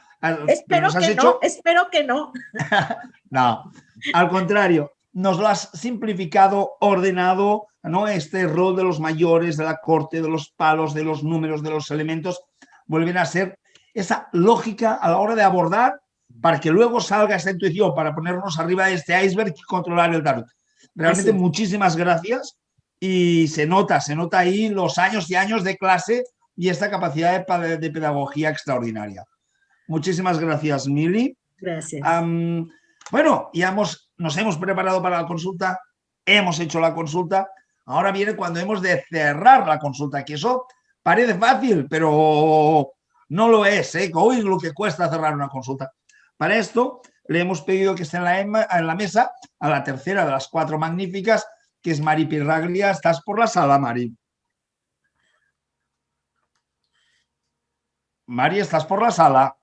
Espero que no. No, al contrario, nos lo has simplificado, ordenado, ¿no? Este rol de los mayores, de la corte, de los palos, de los números, de los elementos, vuelven a ser esa lógica a la hora de abordar para que luego salga esta intuición, para ponernos arriba de este iceberg y controlar el tarot. Realmente muchísimas gracias y se nota ahí los años y años de clase y esta capacidad de pedagogía extraordinaria. Muchísimas gracias, Mili. Gracias. Bueno, ya nos hemos preparado para la consulta, hemos hecho la consulta, ahora viene cuando hemos de cerrar la consulta, que eso parece fácil, pero no lo es, hoy lo que cuesta cerrar una consulta. Para esto le hemos pedido que esté en la mesa a la tercera de las 4 magníficas, que es Mari Pirraglia. ¿Estás por la sala, Mari? Mari, ¿estás por la sala?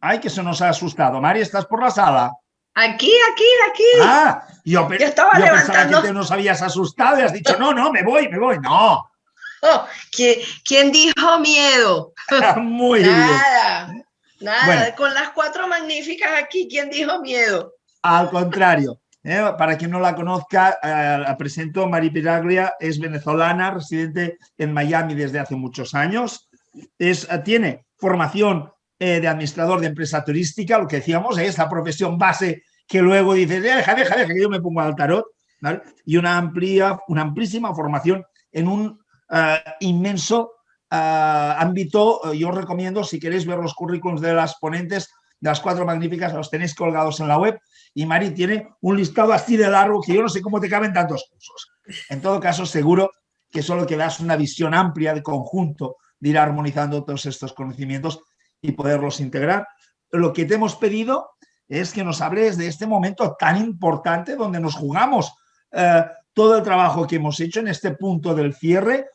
Ay, que se nos ha asustado. Mari, ¿estás por la sala? Aquí. Ah, yo estaba pensaba que te nos habías asustado y has dicho, no, me voy. No. Oh, ¿quién dijo miedo? Muy bien. Nada. Bueno. Con las 4 magníficas aquí, ¿quién dijo miedo? Al contrario, Para quien no la conozca, la presento. Mari Piraglia es venezolana, residente en Miami desde hace muchos años. Tiene formación de administrador de empresa turística, lo que decíamos, es la profesión base que luego dices, deja, que yo me pongo al tarot, ¿vale? Y una amplísima formación en un inmenso ámbito. Yo os recomiendo, si queréis ver los currículums de las ponentes, de las 4 magníficas, los tenéis colgados en la web, y Mari tiene un listado así de largo que yo no sé cómo te caben tantos cursos. En todo caso, seguro que solo que das una visión amplia de conjunto de ir armonizando todos estos conocimientos y poderlos integrar. Lo que te hemos pedido es que nos hables de este momento tan importante donde nos jugamos todo el trabajo que hemos hecho en este punto del cierre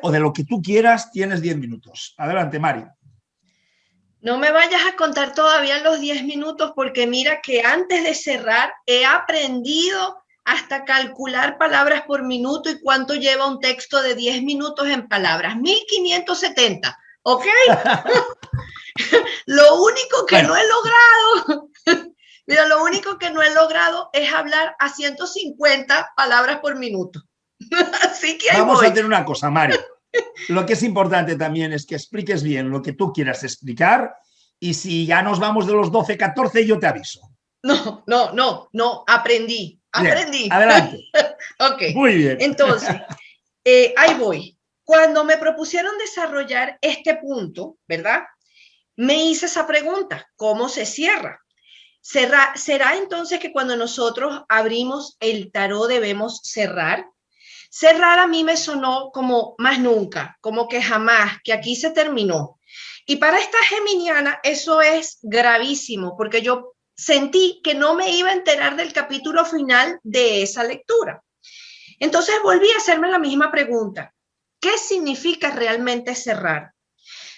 o de lo que tú quieras. Tienes 10 minutos. Adelante, Mari. No me vayas a contar todavía los 10 minutos, porque mira que antes de cerrar he aprendido hasta calcular palabras por minuto y cuánto lleva un texto de 10 minutos en palabras. 1570, ¿ok? Lo único que no he logrado, mira, lo único que no he logrado es hablar a 150 palabras por minuto. Así que ahí vamos voy. a hacer una cosa, Mari. Lo que es importante también es que expliques bien lo que tú quieras explicar, y si ya nos vamos de los 12, 14, yo te aviso. No, aprendí. Bien, adelante. Ok. Muy bien. Entonces, ahí voy. Cuando me propusieron desarrollar este punto, ¿verdad? Me hice esa pregunta, ¿cómo se cierra? ¿Será entonces que cuando nosotros abrimos el tarot debemos cerrar? Cerrar a mí me sonó como más nunca, como que jamás, que aquí se terminó. Y para esta geminiana eso es gravísimo, porque yo sentí que no me iba a enterar del capítulo final de esa lectura. Entonces volví a hacerme la misma pregunta. ¿Qué significa realmente cerrar?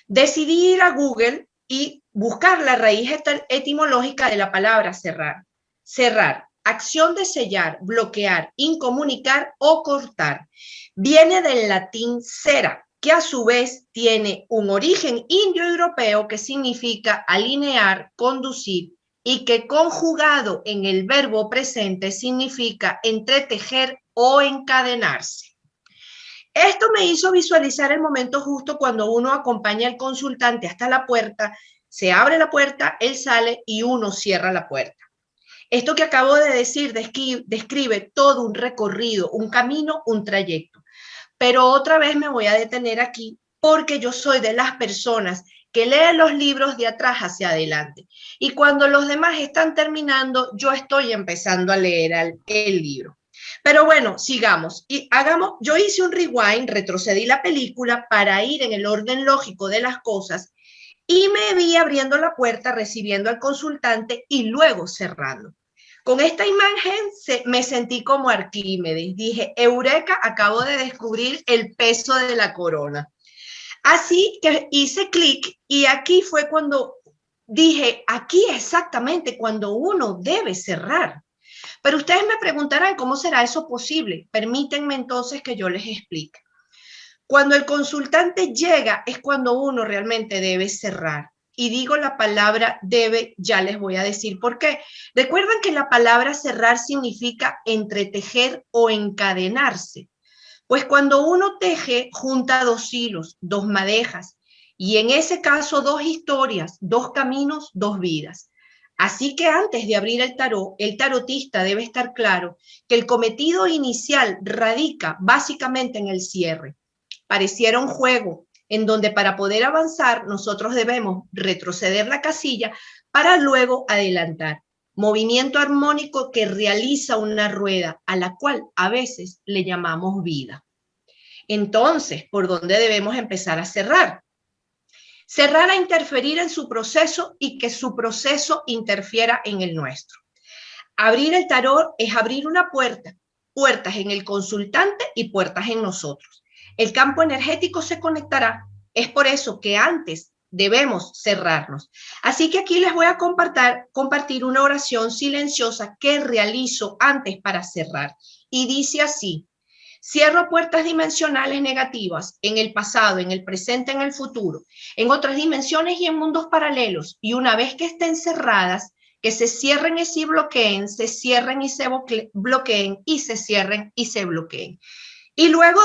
Decidí ir a Google y buscar la raíz etimológica de la palabra cerrar. Cerrar, acción de sellar, bloquear, incomunicar o cortar. Viene del latín cera, que a su vez tiene un origen indoeuropeo que significa alinear, conducir, y que conjugado en el verbo presente significa entretejer o encadenarse. Esto me hizo visualizar el momento justo cuando uno acompaña al consultante hasta la puerta, se abre la puerta, él sale y uno cierra la puerta. Esto que acabo de decir describe todo un recorrido, un camino, un trayecto. Pero otra vez me voy a detener aquí porque yo soy de las personas que leen los libros de atrás hacia adelante. Y cuando los demás están terminando, yo estoy empezando a leer el libro. Pero bueno, sigamos y hagamos. Yo hice un rewind, retrocedí la película para ir en el orden lógico de las cosas y me vi abriendo la puerta, recibiendo al consultante y luego cerrando. Con esta imagen me sentí como Arquímedes. Dije, eureka, acabo de descubrir el peso de la corona. Así que hice clic y aquí fue cuando dije, aquí exactamente cuando uno debe cerrar. Pero ustedes me preguntarán, ¿cómo será eso posible? Permítanme entonces que yo les explique. Cuando el consultante llega es cuando uno realmente debe cerrar. Y digo la palabra debe, ya les voy a decir por qué. Recuerdan que la palabra cerrar significa entretejer o encadenarse. Pues cuando uno teje, junta 2 hilos, 2 madejas, y en ese caso 2 historias, 2 caminos, 2 vidas. Así que antes de abrir el tarot, el tarotista debe estar claro que el cometido inicial radica básicamente en el cierre. Pareciera un juego en donde para poder avanzar nosotros debemos retroceder la casilla para luego adelantar. Movimiento armónico que realiza una rueda a la cual a veces le llamamos vida. Entonces, ¿por dónde debemos empezar a cerrar? Cerrar a interferir en su proceso y que su proceso interfiera en el nuestro. Abrir el tarot es abrir una puerta, puertas en el consultante y puertas en nosotros. El campo energético se conectará. Es por eso que antes debemos cerrarnos. Así que aquí les voy a compartir una oración silenciosa que realizo antes para cerrar. Y dice así: cierro puertas dimensionales negativas en el pasado, en el presente, en el futuro, en otras dimensiones y en mundos paralelos. Y una vez que estén cerradas, que se cierren y se bloqueen, se cierren y se bloqueen, y se cierren y se bloqueen. Y luego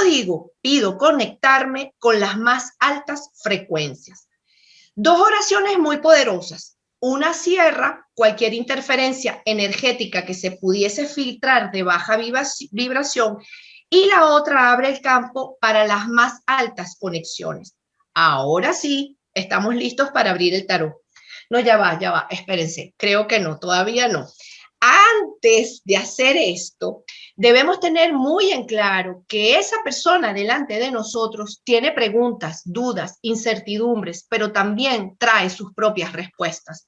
pido conectarme con las más altas frecuencias. Dos oraciones muy poderosas. Una cierra cualquier interferencia energética que se pudiese filtrar de baja vibración, y la otra abre el campo para las más altas conexiones. Ahora sí, estamos listos para abrir el tarot. No, ya va, espérense, creo que no, todavía no. Antes de hacer esto, debemos tener muy en claro que esa persona delante de nosotros tiene preguntas, dudas, incertidumbres, pero también trae sus propias respuestas.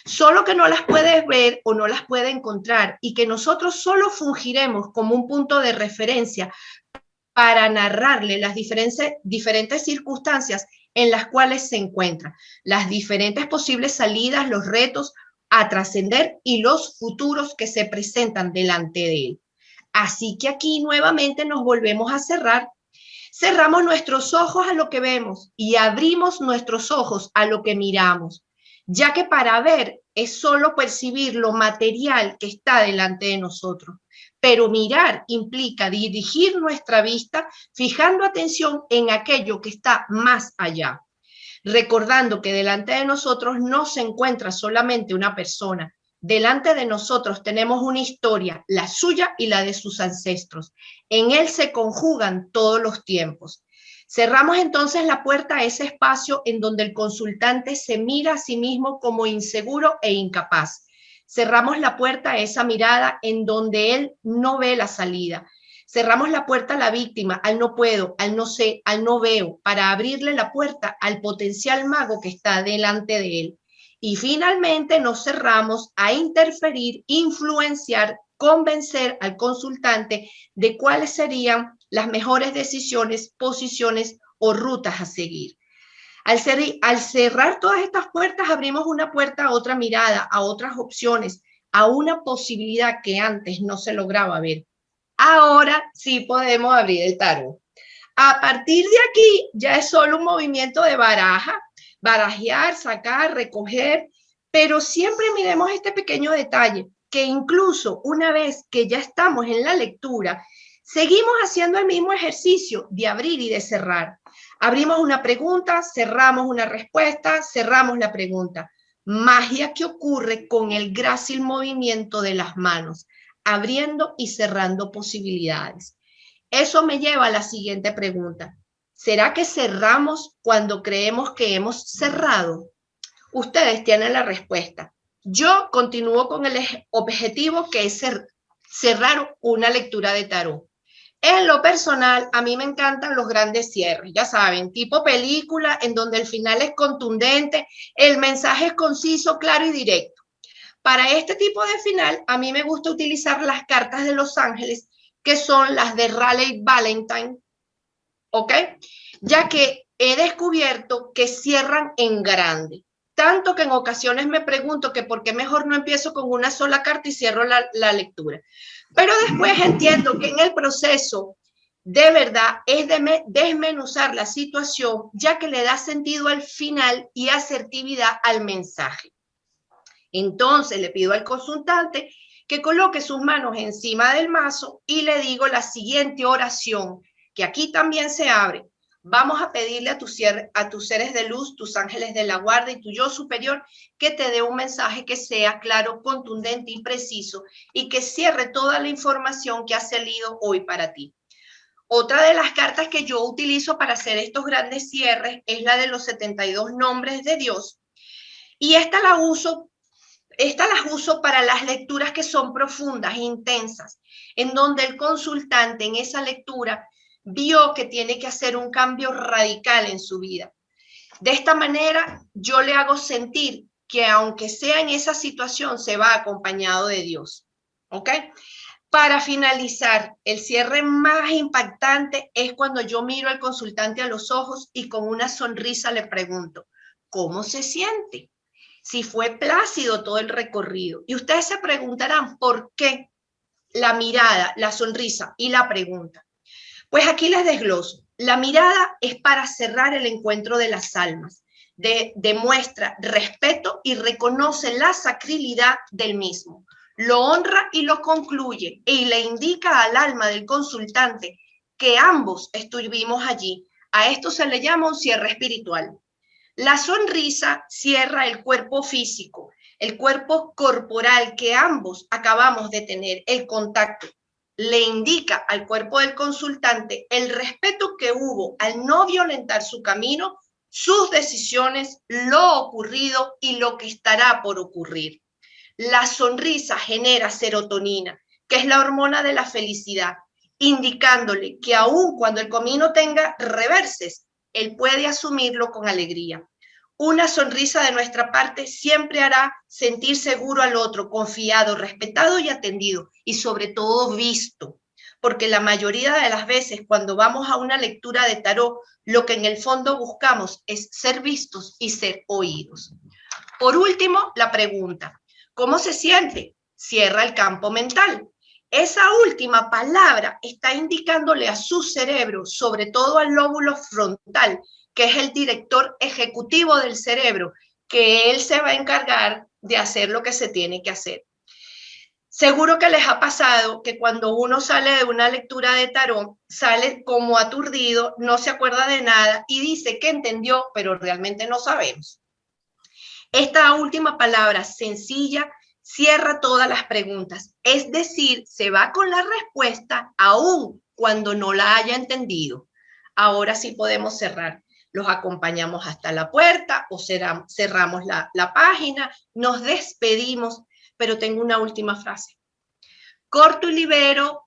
Solo que no las puedes ver o no las puede encontrar, y que nosotros solo fungiremos como un punto de referencia para narrarle las diferentes circunstancias en las cuales se encuentra, las diferentes posibles salidas, los retos a trascender y los futuros que se presentan delante de él. Así que aquí nuevamente nos volvemos a cerrar. Cerramos nuestros ojos a lo que vemos y abrimos nuestros ojos a lo que miramos, ya que para ver es solo percibir lo material que está delante de nosotros. Pero mirar implica dirigir nuestra vista fijando atención en aquello que está más allá, recordando que delante de nosotros no se encuentra solamente una persona. Delante de nosotros tenemos una historia, la suya y la de sus ancestros. En él se conjugan todos los tiempos. Cerramos entonces la puerta a ese espacio en donde el consultante se mira a sí mismo como inseguro e incapaz. Cerramos la puerta a esa mirada en donde él no ve la salida. Cerramos la puerta a la víctima, al no puedo, al no sé, al no veo, para abrirle la puerta al potencial mago que está delante de él. Y finalmente nos cerramos a interferir, influenciar, convencer al consultante de cuáles serían las mejores decisiones, posiciones o rutas a seguir. Al cerrar todas estas puertas, abrimos una puerta a otra mirada, a otras opciones, a una posibilidad que antes no se lograba ver. Ahora sí podemos abrir el tarot. A partir de aquí ya es solo un movimiento de baraja, barajear, sacar, recoger, pero siempre miremos este pequeño detalle, que incluso una vez que ya estamos en la lectura, seguimos haciendo el mismo ejercicio de abrir y de cerrar. Abrimos una pregunta, cerramos una respuesta, cerramos la pregunta. Magia que ocurre con el grácil movimiento de las manos, abriendo y cerrando posibilidades. Eso me lleva a la siguiente pregunta. ¿Será que cerramos cuando creemos que hemos cerrado? Ustedes tienen la respuesta. Yo continúo con el objetivo, que es cerrar una lectura de tarot. En lo personal, a mí me encantan los grandes cierres, ya saben, tipo película, en donde el final es contundente, el mensaje es conciso, claro y directo. Para este tipo de final, a mí me gusta utilizar las cartas de los ángeles, que son las de Raleigh Valentine, ¿ok? Ya que he descubierto que cierran en grande. Tanto que en ocasiones me pregunto que por qué mejor no empiezo con una sola carta y cierro la lectura. Pero después entiendo que en el proceso, de verdad, es de desmenuzar la situación, ya que le da sentido al final y asertividad al mensaje. Entonces le pido al consultante que coloque sus manos encima del mazo y le digo la siguiente oración, que aquí también se abre. Vamos a pedirle a tus seres de luz, tus ángeles de la guarda y tu yo superior, que te dé un mensaje que sea claro, contundente y preciso, y que cierre toda la información que ha salido hoy para ti. Otra de las cartas que yo utilizo para hacer estos grandes cierres es la de los 72 nombres de Dios. Y esta las uso para las lecturas que son profundas e intensas, en donde el consultante en esa lectura vio que tiene que hacer un cambio radical en su vida. De esta manera, yo le hago sentir que aunque sea en esa situación, se va acompañado de Dios. ¿Ok? Para finalizar, el cierre más impactante es cuando yo miro al consultante a los ojos y con una sonrisa le pregunto, ¿cómo se siente? Si fue plácido todo el recorrido. Y ustedes se preguntarán por qué la mirada, la sonrisa y la pregunta. Pues aquí les desgloso. La mirada es para cerrar el encuentro de las almas. demuestra respeto y reconoce la sacralidad del mismo. Lo honra y lo concluye y le indica al alma del consultante que ambos estuvimos allí. A esto se le llama un cierre espiritual. La sonrisa cierra el cuerpo físico, el cuerpo corporal que ambos acabamos de tener, el contacto. Le indica al cuerpo del consultante el respeto que hubo al no violentar su camino, sus decisiones, lo ocurrido y lo que estará por ocurrir. La sonrisa genera serotonina, que es la hormona de la felicidad, indicándole que aun cuando el camino tenga reverses, él puede asumirlo con alegría. Una sonrisa de nuestra parte siempre hará sentir seguro al otro, confiado, respetado y atendido, y sobre todo visto, porque la mayoría de las veces cuando vamos a una lectura de tarot, lo que en el fondo buscamos es ser vistos y ser oídos. Por último, la pregunta, ¿cómo se siente? Cierra el campo mental. Esa última palabra está indicándole a su cerebro, sobre todo al lóbulo frontal, que es el director ejecutivo del cerebro, que él se va a encargar de hacer lo que se tiene que hacer. Seguro que les ha pasado que cuando uno sale de una lectura de tarot, sale como aturdido, no se acuerda de nada y dice que entendió, pero realmente no sabemos. Esta última palabra sencilla cierra todas las preguntas, es decir, se va con la respuesta aún cuando no la haya entendido. Ahora sí podemos cerrar. Los acompañamos hasta la puerta o cerramos la página, nos despedimos, pero tengo una última frase. Corto y libero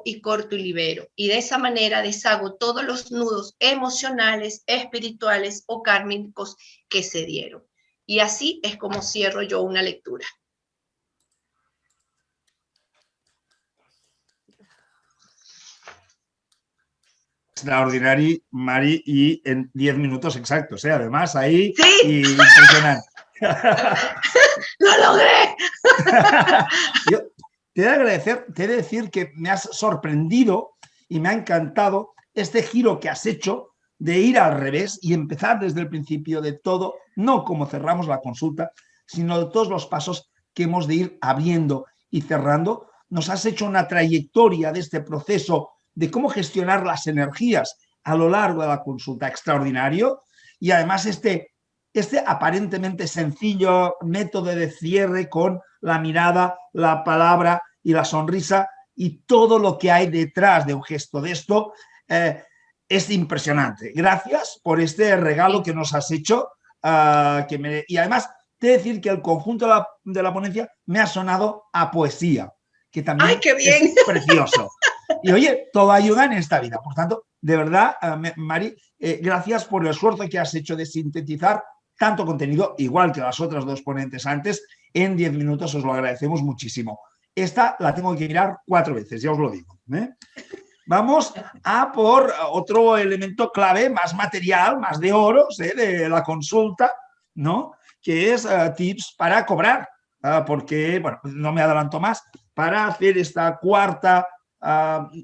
y corto y libero. Y de esa manera deshago todos los nudos emocionales, espirituales o kármicos que se dieron. Y así es como cierro yo una lectura. Extraordinario, Mari, y en 10 minutos exactos, ¿eh? Además, ahí, ¡Sí! y impresionante. ¡Lo logré! Yo te he de agradecer, te he de decir que me has sorprendido y me ha encantado este giro que has hecho de ir al revés y empezar desde el principio de todo, no como cerramos la consulta, sino de todos los pasos que hemos de ir abriendo y cerrando. Nos has hecho una trayectoria de este proceso de cómo gestionar las energías a lo largo de la consulta extraordinario, y además este aparentemente sencillo método de cierre con la mirada, la palabra y la sonrisa y todo lo que hay detrás de un gesto de esto es impresionante. Gracias por este regalo que nos has hecho y además te he de decir que el conjunto de la ponencia me ha sonado a poesía, que también ¡ay, qué bien! es precioso. Y oye, todo ayuda en esta vida. Por tanto, de verdad, Mari, gracias por el esfuerzo que has hecho de sintetizar tanto contenido, igual que las otras dos ponentes antes, en 10 minutos. Os lo agradecemos muchísimo. Esta la tengo que mirar 4 veces, ya os lo digo. Vamos a por otro elemento clave, más material, más de oros, de la consulta, ¿no? Que es tips para cobrar, porque, bueno, no me adelanto más, para hacer esta cuarta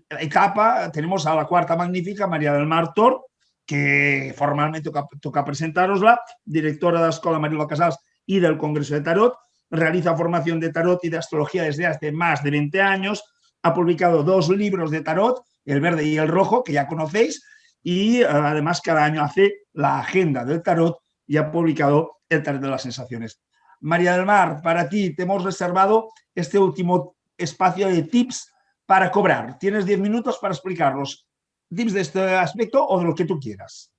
etapa tenemos a la cuarta magnífica, María del Mar Tor, que formalmente toca presentarosla, directora de la Escuela Marilo Casals y del Congreso de Tarot, realiza formación de tarot y de astrología desde hace más de 20 años, ha publicado 2 libros de tarot, el verde y el rojo, que ya conocéis, y además cada año hace la agenda del tarot y ha publicado el tarot de las sensaciones. María del Mar, para ti te hemos reservado este último espacio de tips para cobrar. Tienes 10 minutos para explicarlos. Tips de este aspecto o de lo que tú quieras.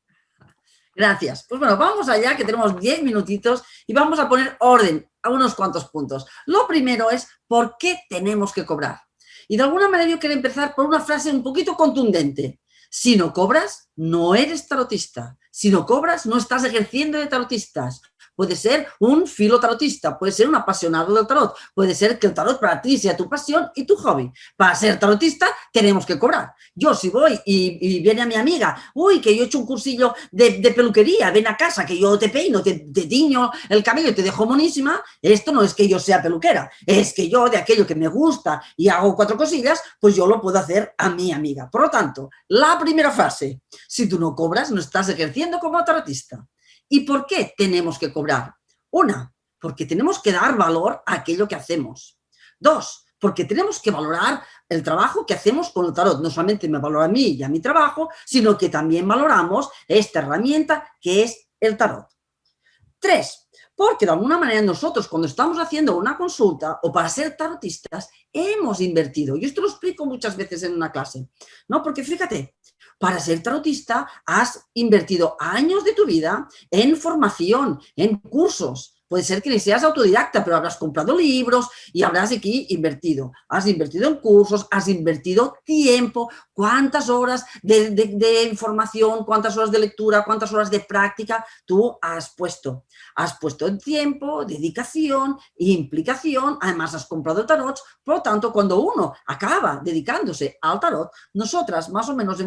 Gracias. Pues bueno, vamos allá, que tenemos 10 minutitos y vamos a poner orden a unos cuantos puntos. Lo primero es, ¿por qué tenemos que cobrar? Y de alguna manera yo quiero empezar por una frase un poquito contundente. Si no cobras, no eres tarotista. Si no cobras, no estás ejerciendo de tarotistas. Puede ser un filotarotista, puede ser un apasionado del tarot, puede ser que el tarot para ti sea tu pasión y tu hobby. Para ser tarotista tenemos que cobrar. Yo si voy y viene a mi amiga, uy, que yo he hecho un cursillo de peluquería, ven a casa, que yo te peino, te tiño el cabello y te dejo monísima, esto no es que yo sea peluquera, es que yo de aquello que me gusta y hago 4 cosillas, pues yo lo puedo hacer a mi amiga. Por lo tanto, la primera frase, si tú no cobras, no estás ejerciendo como tarotista. ¿Y por qué tenemos que cobrar? Una, porque tenemos que dar valor a aquello que hacemos. Dos, porque tenemos que valorar el trabajo que hacemos con el tarot. No solamente me valora a mí y a mi trabajo, sino que también valoramos esta herramienta que es el tarot. Tres, porque de alguna manera nosotros cuando estamos haciendo una consulta o para ser tarotistas hemos invertido. Y esto lo explico muchas veces en una clase, ¿no? Porque fíjate, para ser tarotista has invertido años de tu vida en formación, en cursos. Puede ser que ni seas autodidacta, pero habrás comprado libros y habrás aquí invertido. Has invertido en cursos, has invertido tiempo, cuántas horas de información, cuántas horas de lectura, cuántas horas de práctica tú has puesto. Has puesto en tiempo, dedicación, implicación, además has comprado tarots. Por lo tanto, cuando uno acaba dedicándose al tarot, nosotras más o menos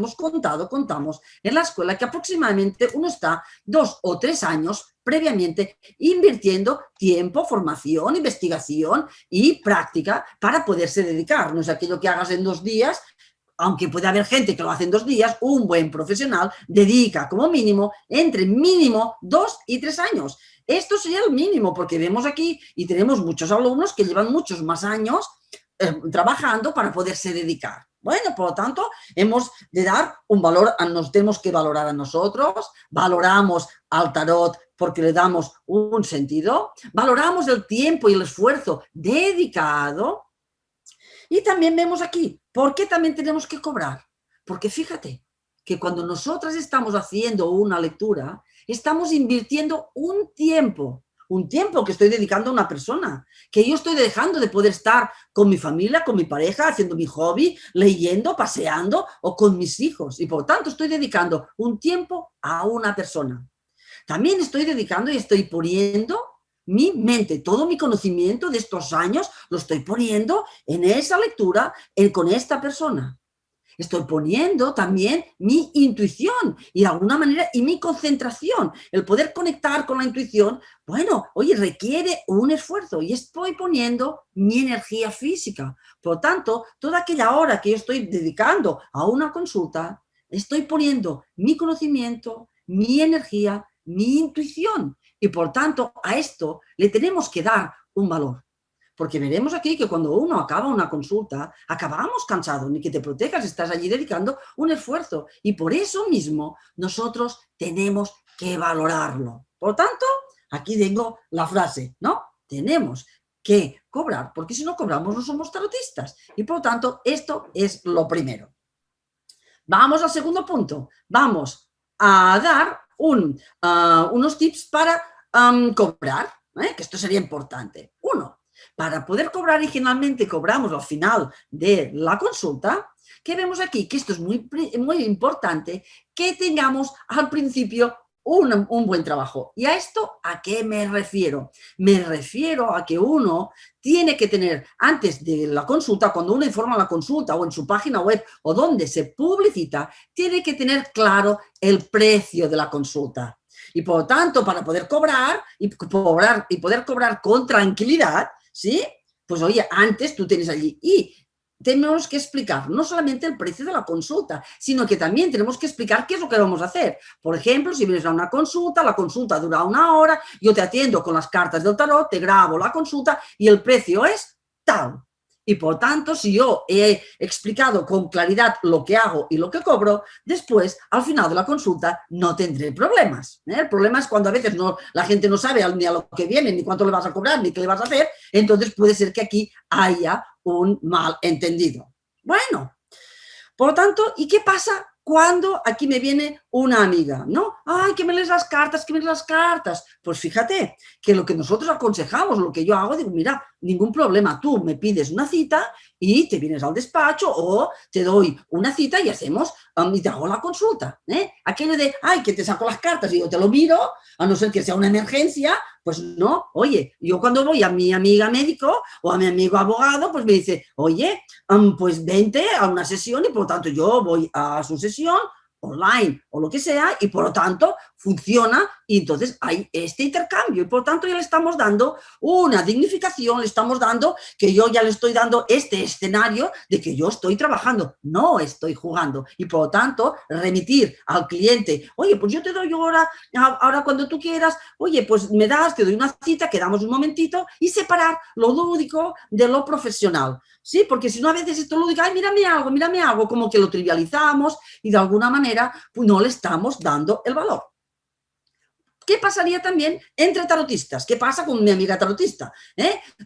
contamos en la escuela que aproximadamente uno está 2 o 3 años previamente invirtiendo tiempo, formación, investigación y práctica para poderse dedicar. No es aquello que hagas en 2 días, aunque puede haber gente que lo hace en 2 días, un buen profesional dedica como mínimo entre mínimo 2 y 3 años. Esto sería el mínimo, porque vemos aquí y tenemos muchos alumnos que llevan muchos más años trabajando para poderse dedicar. Bueno, por lo tanto, hemos de dar un valor, nos tenemos que valorar a nosotros, valoramos al tarot porque le damos un sentido, valoramos el tiempo y el esfuerzo dedicado y también vemos aquí, ¿por qué también tenemos que cobrar? Porque fíjate que cuando nosotras estamos haciendo una lectura, estamos invirtiendo un tiempo que estoy dedicando a una persona, que yo estoy dejando de poder estar con mi familia, con mi pareja, haciendo mi hobby, leyendo, paseando o con mis hijos. Y por tanto estoy dedicando un tiempo a una persona. También estoy dedicando y estoy poniendo mi mente, todo mi conocimiento de estos años lo estoy poniendo en esa lectura con esta persona. Estoy poniendo también mi intuición y de alguna manera y mi concentración. El poder conectar con la intuición, bueno, oye, requiere un esfuerzo y estoy poniendo mi energía física. Por lo tanto, toda aquella hora que yo estoy dedicando a una consulta, estoy poniendo mi conocimiento, mi energía, mi intuición. Y por tanto, a esto le tenemos que dar un valor. Porque veremos aquí que cuando uno acaba una consulta, acabamos cansados, ni que te protejas, estás allí dedicando un esfuerzo. Y por eso mismo nosotros tenemos que valorarlo. Por lo tanto, aquí tengo la frase, ¿no? Tenemos que cobrar, porque si no cobramos no somos tarotistas. Y por lo tanto, esto es lo primero. Vamos al segundo punto. Vamos a dar unos tips para cobrar, que esto sería importante. Uno, para poder cobrar, y generalmente cobramos al final de la consulta, que vemos aquí, que esto es muy importante, que tengamos al principio un buen trabajo. ¿Y a esto a qué me refiero? Me refiero a que uno tiene que tener, antes de la consulta, cuando uno informa la consulta o en su página web o donde se publicita, tiene que tener claro el precio de la consulta. Y por lo tanto, para poder cobrar y poder cobrar con tranquilidad, ¿sí? Pues oye, antes tú tienes allí y tenemos que explicar no solamente el precio de la consulta, sino que también tenemos que explicar qué es lo que vamos a hacer. Por ejemplo, si vienes a una consulta, la consulta dura 1 hora, yo te atiendo con las cartas del tarot, te grabo la consulta y el precio es tal. Y por tanto, si yo he explicado con claridad lo que hago y lo que cobro, después, al final de la consulta, no tendré problemas. El problema es cuando a veces la gente no sabe ni a lo que viene, ni cuánto le vas a cobrar, ni qué le vas a hacer, entonces puede ser que aquí haya un malentendido. Bueno, por lo tanto, ¿y qué pasa cuando aquí me viene una amiga? ¿No? ¡Ay, que me lees las cartas, que me lees las cartas! Pues fíjate que lo que nosotros aconsejamos, lo que yo hago, digo, mira, ningún problema, tú me pides una cita y te vienes al despacho o te doy una cita y hacemos y te hago la consulta. Aquello de, ay, que te saco las cartas y yo te lo miro, a no ser que sea una emergencia, pues no. Oye, yo cuando voy a mi amiga médico o a mi amigo abogado, pues me dice, oye, pues vente a una sesión y por lo tanto yo voy a su sesión, online o lo que sea, y por lo tanto funciona, y entonces hay este intercambio, y por lo tanto ya le estamos dando una dignificación, le estamos dando que yo ya le estoy dando este escenario de que yo estoy trabajando, no estoy jugando, y por lo tanto remitir al cliente, oye, pues yo te doy ahora cuando tú quieras, oye, pues me das, te doy una cita, quedamos un momentito, y separar lo lúdico de lo profesional. Sí, porque si no a veces esto lúdico, ay, mírame algo, como que lo trivializamos y de alguna manera pues no le estamos dando el valor. ¿Qué pasaría también entre tarotistas? ¿Qué pasa con mi amiga tarotista?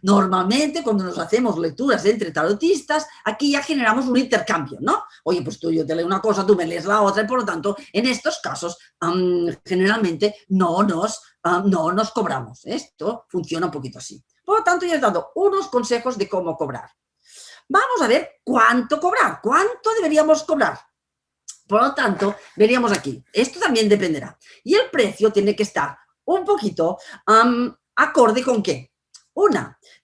Normalmente cuando nos hacemos lecturas entre tarotistas, aquí ya generamos un intercambio, ¿no? Oye, pues yo te leo una cosa, tú me lees la otra, y por lo tanto, en estos casos, generalmente no nos cobramos. Esto funciona un poquito así. Por lo tanto, ya he dado unos consejos de cómo cobrar. Vamos a ver cuánto cobrar, cuánto deberíamos cobrar. Por lo tanto, veríamos aquí, esto también dependerá. Y el precio tiene que estar un poquito acorde con ¿qué?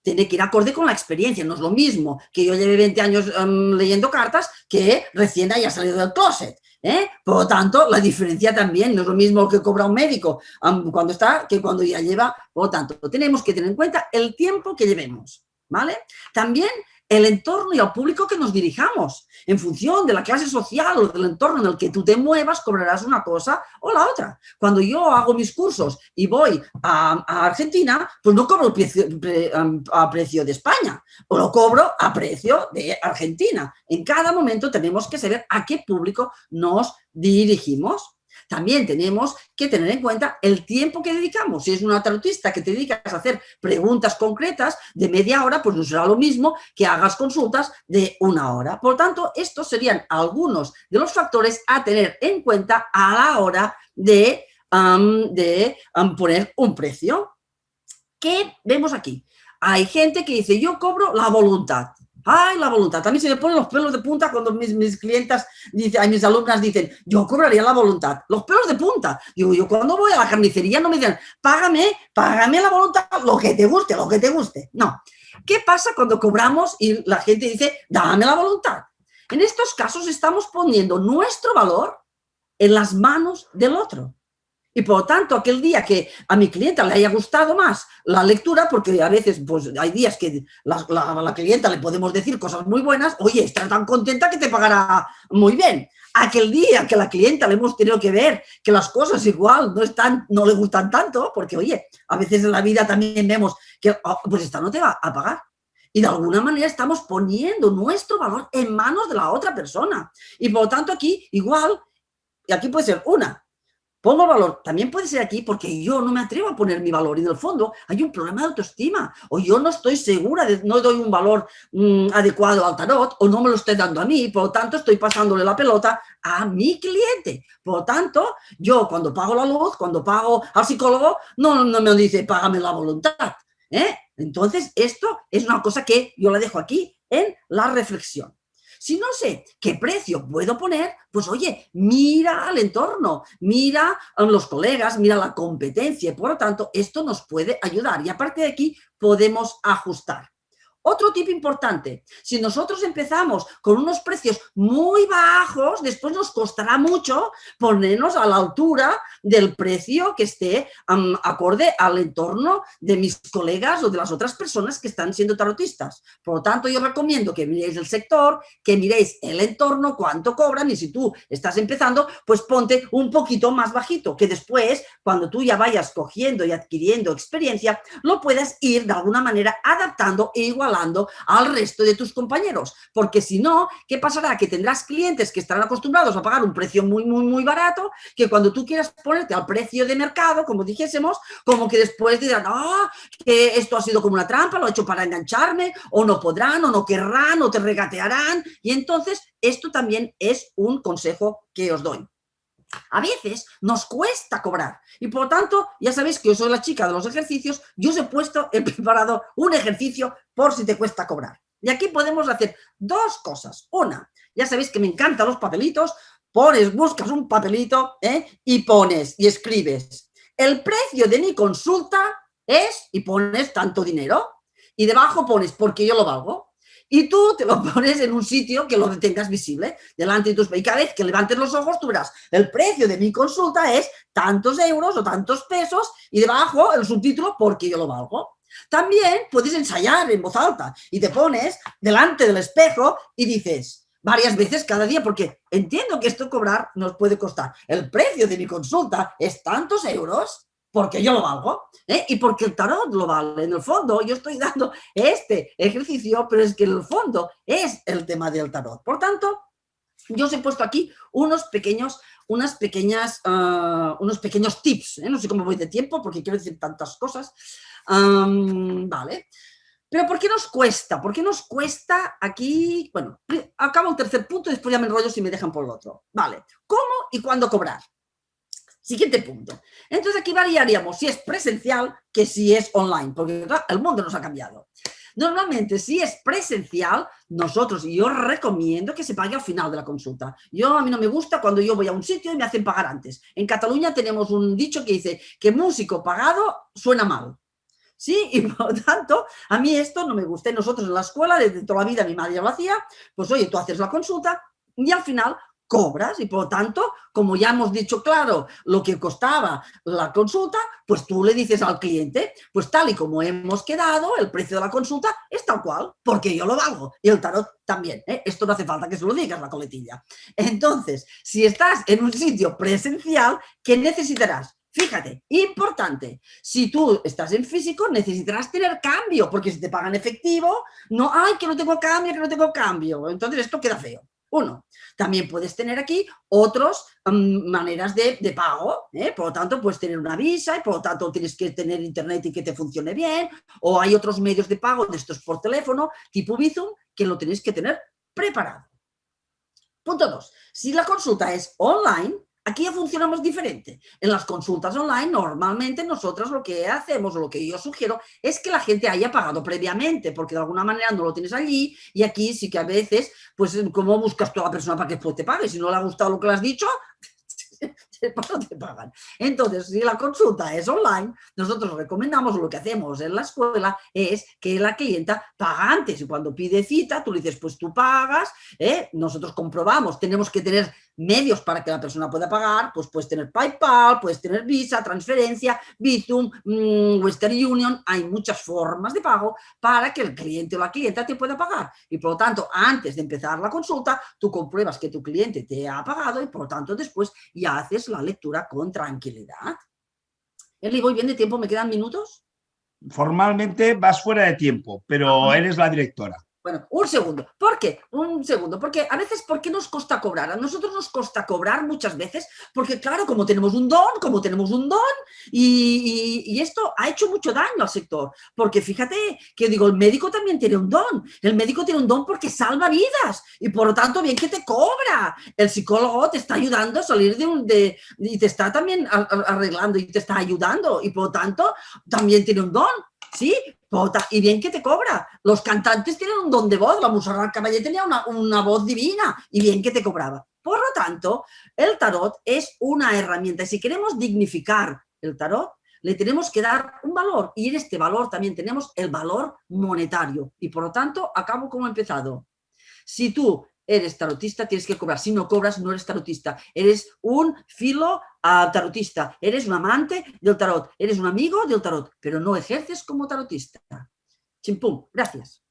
Tiene que ir acorde con la experiencia. No es lo mismo que yo lleve 20 años leyendo cartas que recién haya salido del closet. Por lo tanto, la diferencia también no es lo mismo que cobra un médico cuando está que cuando ya lleva. Por lo tanto, tenemos que tener en cuenta el tiempo que llevemos, ¿vale? También el entorno y al público que nos dirijamos. En función de la clase social o del entorno en el que tú te muevas, cobrarás una cosa o la otra. Cuando yo hago mis cursos y voy a Argentina, pues no cobro a precio de España, o lo cobro a precio de Argentina. En cada momento tenemos que saber a qué público nos dirigimos. También tenemos que tener en cuenta el tiempo que dedicamos. Si es una tarotista que te dedicas a hacer preguntas concretas de media hora, pues no será lo mismo que hagas consultas de 1 hora. Por lo tanto, estos serían algunos de los factores a tener en cuenta a la hora de poner un precio. ¿Qué vemos aquí? Hay gente que dice, yo cobro la voluntad. ¡Ay, la voluntad! También se me ponen los pelos de punta cuando mis clientas, mis alumnas dicen, yo cobraría la voluntad. Los pelos de punta. Digo, yo cuando voy a la carnicería no me dicen, págame la voluntad, lo que te guste, lo que te guste. No. ¿Qué pasa cuando cobramos y la gente dice, dame la voluntad? En estos casos estamos poniendo nuestro valor en las manos del otro. Y por lo tanto, aquel día que a mi clienta le haya gustado más la lectura, porque a veces pues, hay días que la clienta le podemos decir cosas muy buenas, oye, está tan contenta que te pagará muy bien. Aquel día que a la clienta le hemos tenido que ver que las cosas igual no le gustan tanto, porque oye, a veces en la vida también vemos que pues esta no te va a pagar. Y de alguna manera estamos poniendo nuestro valor en manos de la otra persona. Y por lo tanto aquí igual, y aquí puede ser pongo el valor, también puede ser aquí porque yo no me atrevo a poner mi valor y en el fondo hay un problema de autoestima o yo no estoy segura, no doy un valor adecuado al tarot o no me lo estoy dando a mí, por lo tanto estoy pasándole la pelota a mi cliente. Por lo tanto, yo cuando pago la luz, cuando pago al psicólogo, no me dice págame la voluntad. Entonces esto es una cosa que yo la dejo aquí en la reflexión. Si no sé qué precio puedo poner, pues oye, mira al entorno, mira a los colegas, mira la competencia. Por lo tanto, esto nos puede ayudar y a partir de aquí podemos ajustar. Otro tip importante, si nosotros empezamos con unos precios muy bajos, después nos costará mucho ponernos a la altura del precio que esté acorde al entorno de mis colegas o de las otras personas que están siendo tarotistas. Por lo tanto, yo recomiendo que miréis el sector, que miréis el entorno, cuánto cobran y si tú estás empezando, pues ponte un poquito más bajito, que después, cuando tú ya vayas cogiendo y adquiriendo experiencia, lo puedas ir de alguna manera adaptando e igualando al resto de tus compañeros, porque si no, ¿qué pasará? Que tendrás clientes que estarán acostumbrados a pagar un precio muy, muy, muy barato, que cuando tú quieras ponerte al precio de mercado, como dijésemos, como que después dirán, que esto ha sido como una trampa, lo he hecho para engancharme, o no podrán, o no querrán, o te regatearán, y entonces esto también es un consejo que os doy. A veces nos cuesta cobrar y por lo tanto, ya sabéis que yo soy la chica de los ejercicios, yo os he preparado un ejercicio por si te cuesta cobrar. Y aquí podemos hacer dos cosas. Una, ya sabéis que me encantan los papelitos, buscas un papelito y pones y escribes el precio de mi consulta es, y pones tanto dinero y debajo pones porque yo lo valgo. y tú te lo pones en un sitio que lo tengas visible delante de tus... Y cada vez que levantes los ojos tú verás, el precio de mi consulta es tantos euros o tantos pesos y debajo el subtítulo porque yo lo valgo. También puedes ensayar en voz alta y te pones delante del espejo y dices varias veces cada día, porque entiendo que esto cobrar nos puede costar. El precio de mi consulta es tantos euros porque yo lo valgo, y porque el tarot lo vale. En el fondo yo estoy dando este ejercicio, pero es que en el fondo es el tema del tarot. Por tanto, yo os he puesto aquí unos pequeños tips, no sé cómo voy de tiempo porque quiero decir tantas cosas. Vale. Pero ¿por qué nos cuesta? ¿Por qué nos cuesta aquí? Bueno, acabo el tercer punto y después ya me enrollo si me dejan por el otro. Vale. ¿Cómo y cuándo cobrar? Siguiente punto. Entonces aquí variaríamos si es presencial que si es online, porque claro, el mundo nos ha cambiado. Normalmente, si es presencial, nosotros, y yo recomiendo que se pague al final de la consulta. A mí no me gusta cuando yo voy a un sitio y me hacen pagar antes. En Cataluña tenemos un dicho que dice que músico pagado suena mal. ¿Sí? Y por lo tanto, a mí esto no me gusta. Y nosotros en la escuela, desde toda la vida, mi madre ya lo hacía, pues oye, tú haces la consulta y al final cobras y por lo tanto, como ya hemos dicho claro lo que costaba la consulta, pues tú le dices al cliente, pues tal y como hemos quedado, el precio de la consulta es tal cual, porque yo lo valgo y el tarot también, ¿eh? Esto no hace falta que se lo digas, la coletilla. Entonces, si estás en un sitio presencial, ¿qué necesitarás? Fíjate, importante, si tú estás en físico necesitarás tener cambio, porque si te pagan efectivo, no, ay, que no tengo cambio, entonces esto queda feo. Uno, también puedes tener aquí otras maneras de pago, por lo tanto puedes tener una Visa y por lo tanto tienes que tener internet y que te funcione bien, o hay otros medios de pago de estos por teléfono, tipo Bizum, que lo tenéis que tener preparado. Punto 2, si la consulta es online, aquí ya funcionamos diferente. En las consultas online, normalmente nosotros lo que hacemos, o lo que yo sugiero, es que la gente haya pagado previamente, porque de alguna manera no lo tienes allí, y aquí sí que a veces, pues, ¿cómo buscas tú a la persona para que después te pague? Si no le ha gustado lo que le has dicho, no te pagan. Entonces, si la consulta es online, nosotros recomendamos, lo que hacemos en la escuela es que la clienta paga antes, y cuando pide cita, tú le dices, pues tú pagas, nosotros comprobamos, tenemos que tener medios para que la persona pueda pagar, pues puedes tener PayPal, puedes tener Visa, transferencia, Bizum, Western Union, hay muchas formas de pago para que el cliente o la clienta te pueda pagar, y por lo tanto, antes de empezar la consulta, tú compruebas que tu cliente te ha pagado y por lo tanto después ya haces la lectura con tranquilidad. Eli, ¿voy bien de tiempo? ¿Me quedan minutos? Formalmente vas fuera de tiempo, pero eres la directora. Bueno, un segundo. ¿Por qué? Un segundo. Porque a veces, ¿por qué nos cuesta cobrar? A nosotros nos cuesta cobrar muchas veces porque, claro, como tenemos un don, y esto ha hecho mucho daño al sector. Porque fíjate que digo, el médico también tiene un don. El médico tiene un don porque salva vidas y por lo tanto bien que te cobra. El psicólogo te está ayudando a salir y te está también arreglando y te está ayudando y por lo tanto también tiene un don. ¿Sí? Y bien que te cobra. Los cantantes tienen un don de voz. La Montserrat Caballé tenía una voz divina y bien que te cobraba. Por lo tanto, el tarot es una herramienta. Y si queremos dignificar el tarot, le tenemos que dar un valor. Y en este valor también tenemos el valor monetario. Y por lo tanto, acabo como he empezado. Si tú eres tarotista, tienes que cobrar. Si no cobras, no eres tarotista. Eres un tarotista. Eres un amante del tarot. Eres un amigo del tarot, pero no ejerces como tarotista. Chimpum. Gracias.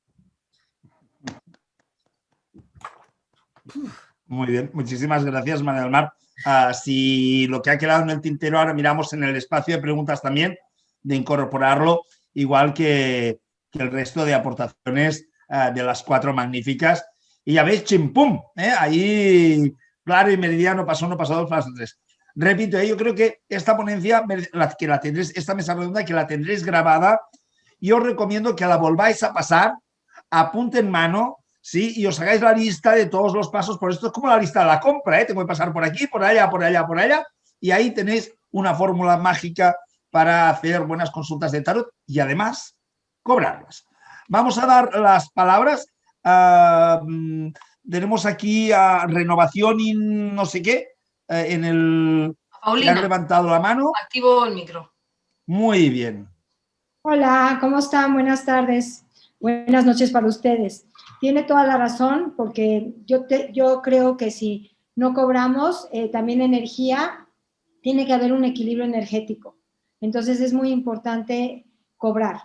Muy bien. Muchísimas gracias, María del Mar. Si lo que ha quedado en el tintero, ahora miramos en el espacio de preguntas también, de incorporarlo, igual que el resto de aportaciones de las 4 magníficas. Y ya veis, chimpum, ahí claro y meridiano, pasó, no pasado, fase 3. Repito, yo creo que esta ponencia, que la tendréis, esta mesa redonda, que la tendréis grabada, y os recomiendo que la volváis a pasar, apunte en mano, ¿sí? Y os hagáis la lista de todos los pasos, por esto es como la lista de la compra, tengo que pasar por aquí, por allá, y ahí tenéis una fórmula mágica para hacer buenas consultas de tarot y además cobrarlas. Vamos a dar las palabras. Tenemos aquí a Renovación y no sé qué en el Paulina, que han levantado la mano. Activo el micro. Muy bien. Hola, ¿cómo están? Buenas tardes. Buenas noches para ustedes. tiene toda la razón, porque yo creo que si no cobramos, también energía, tiene que haber un equilibrio energético. Entonces es muy importante cobrar,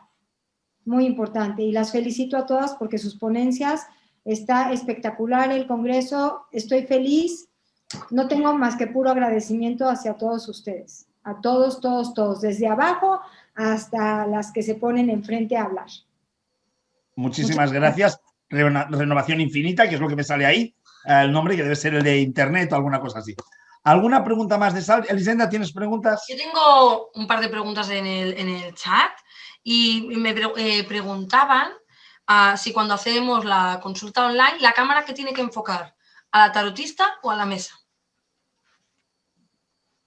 muy importante. Y las felicito a todas porque sus ponencias, está espectacular el congreso, estoy feliz, no tengo más que puro agradecimiento hacia todos ustedes, a todos, todos, todos, desde abajo hasta las que se ponen enfrente a hablar. Muchísimas gracias. Renovación Infinita, que es lo que me sale ahí, el nombre que debe ser el de internet o alguna cosa así. ¿Alguna pregunta más de Sal? Elisenda, ¿tienes preguntas? Yo tengo un par de preguntas en el chat y me preguntaban si cuando hacemos la consulta online, la cámara que tiene que enfocar, ¿a la tarotista o a la mesa?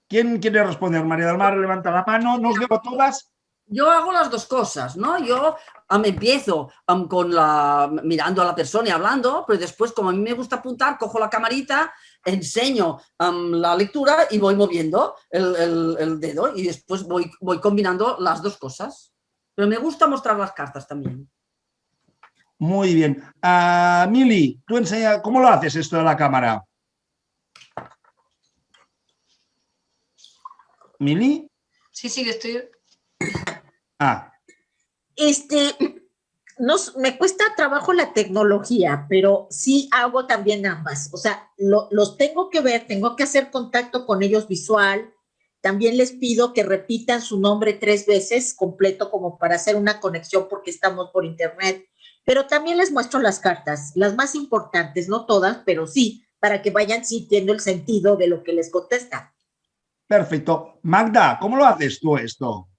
¿Quién quiere responder? María del Mar, levanta la mano. ¿No os veo todas? Yo hago las dos cosas, ¿no? Yo me empiezo mirando a la persona y hablando, pero después, como a mí me gusta apuntar, cojo la camarita, enseño la lectura y voy moviendo el dedo y después voy combinando las dos cosas. Pero me gusta mostrar las cartas también. Muy bien. Mili, tú enseña, ¿cómo lo haces esto de la cámara? ¿Mili? Sí, estoy... Me cuesta trabajo la tecnología, pero sí hago también ambas. O sea, los tengo que ver, tengo que hacer contacto con ellos visual. También les pido que repitan su nombre 3 veces completo como para hacer una conexión porque estamos por internet. Pero también les muestro las cartas, las más importantes, no todas, pero sí, para que vayan sintiendo el sentido de lo que les contesta. Perfecto. Magda, ¿cómo lo haces tú esto?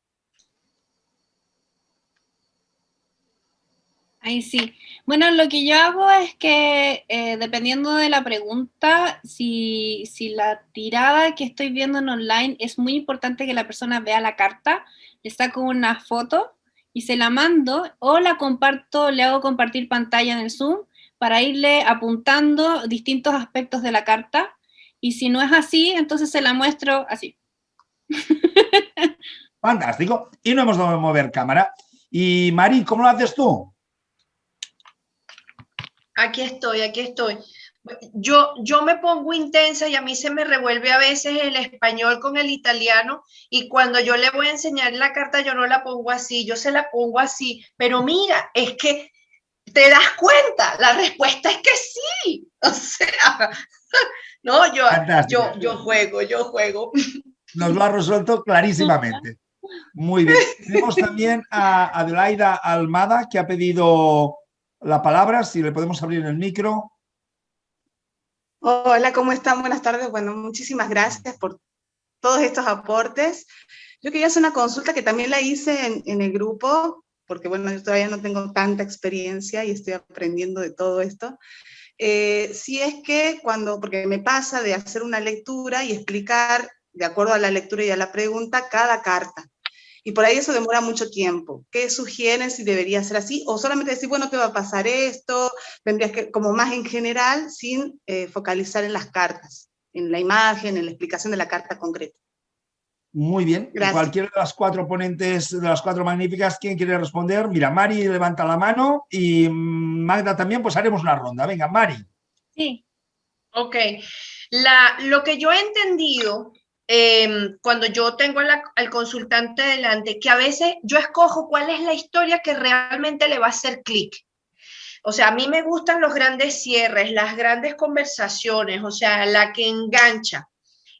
Ahí sí. Bueno, lo que yo hago es que dependiendo de la pregunta, si la tirada que estoy viendo en online es muy importante que la persona vea la carta, le saco una foto y se la mando o la comparto, le hago compartir pantalla en el Zoom para irle apuntando distintos aspectos de la carta y si no es así, entonces se la muestro así. Fantástico. Y no hemos de mover cámara. Y Mari, ¿cómo lo haces tú? Aquí estoy. Yo me pongo intensa y a mí se me revuelve a veces el español con el italiano y cuando yo le voy a enseñar la carta yo no la pongo así, yo se la pongo así, pero mira, es que te das cuenta, la respuesta es que sí, o sea, no, yo juego. Nos lo ha resuelto clarísimamente. Muy bien. Tenemos también a Adelaida Almada, que ha pedido la palabra, si le podemos abrir el micro. Hola, ¿cómo están? Buenas tardes. Bueno, muchísimas gracias por todos estos aportes. Yo quería hacer una consulta que también la hice en el grupo, porque bueno, yo todavía no tengo tanta experiencia y estoy aprendiendo de todo esto. Si es que porque me pasa de hacer una lectura y explicar, de acuerdo a la lectura y a la pregunta, cada carta. Y por ahí eso demora mucho tiempo. ¿Qué sugieren si debería ser así? O solamente decir, bueno, ¿qué va a pasar esto? Tendrías que, como más en general, sin focalizar en las cartas, en la imagen, en la explicación de la carta concreta. Muy bien. Gracias. Cualquiera de las 4 ponentes, de las 4 magníficas, ¿quién quiere responder? Mira, Mari levanta la mano y Magda también, pues haremos una ronda. Venga, Mari. Sí. Ok. Lo que yo he entendido cuando yo tengo al consultante delante, que a veces yo escojo cuál es la historia que realmente le va a hacer clic. O sea, a mí me gustan los grandes cierres, las grandes conversaciones, o sea, la que engancha.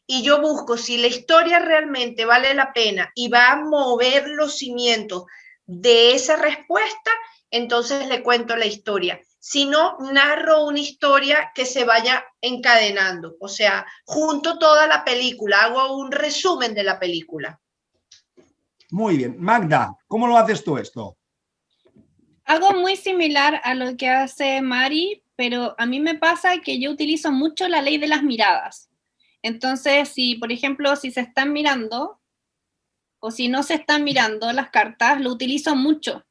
Y yo busco si la historia realmente vale la pena y va a mover los cimientos de esa respuesta, entonces le cuento la historia. Si no, narro una historia que se vaya encadenando. O sea, junto toda la película, hago un resumen de la película. Muy bien. Magda, ¿cómo lo haces tú esto? Hago muy similar a lo que hace Mari, pero a mí me pasa que yo utilizo mucho la ley de las miradas. Entonces, si, por ejemplo, si se están mirando o si no se están mirando las cartas, lo utilizo mucho.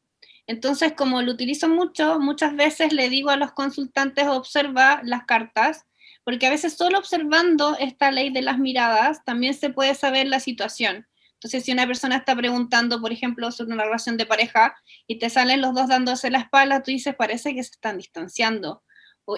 Entonces, como lo utilizo mucho, muchas veces le digo a los consultantes observa las cartas, porque a veces solo observando esta ley de las miradas también se puede saber la situación. Entonces, si una persona está preguntando, por ejemplo, sobre una relación de pareja y te salen los dos dándose la espalda, tú dices, parece que se están distanciando.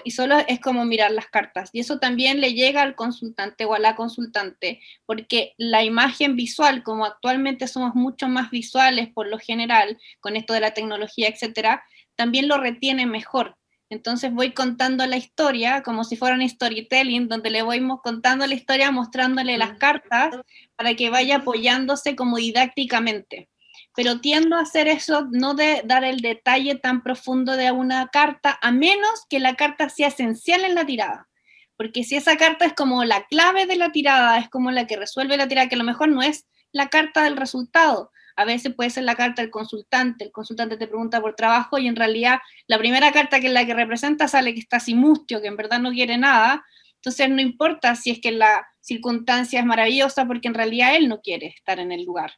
Y solo es como mirar las cartas. Y eso también le llega al consultante o a la consultante, porque la imagen visual, como actualmente somos mucho más visuales por lo general, con esto de la tecnología, etcétera, también lo retiene mejor. Entonces voy contando la historia como si fuera un storytelling, donde le voy contando la historia, mostrándole las cartas para que vaya apoyándose como didácticamente. Pero tiendo a hacer eso, no de dar el detalle tan profundo de una carta, a menos que la carta sea esencial en la tirada. Porque si esa carta es como la clave de la tirada, es como la que resuelve la tirada, que a lo mejor no es la carta del resultado. A veces puede ser la carta del consultante. El consultante te pregunta por trabajo y en realidad la primera carta, que es la que representa, sale que está así mustio, que en verdad no quiere nada. Entonces no importa si es que la circunstancia es maravillosa, porque en realidad él no quiere estar en el lugar.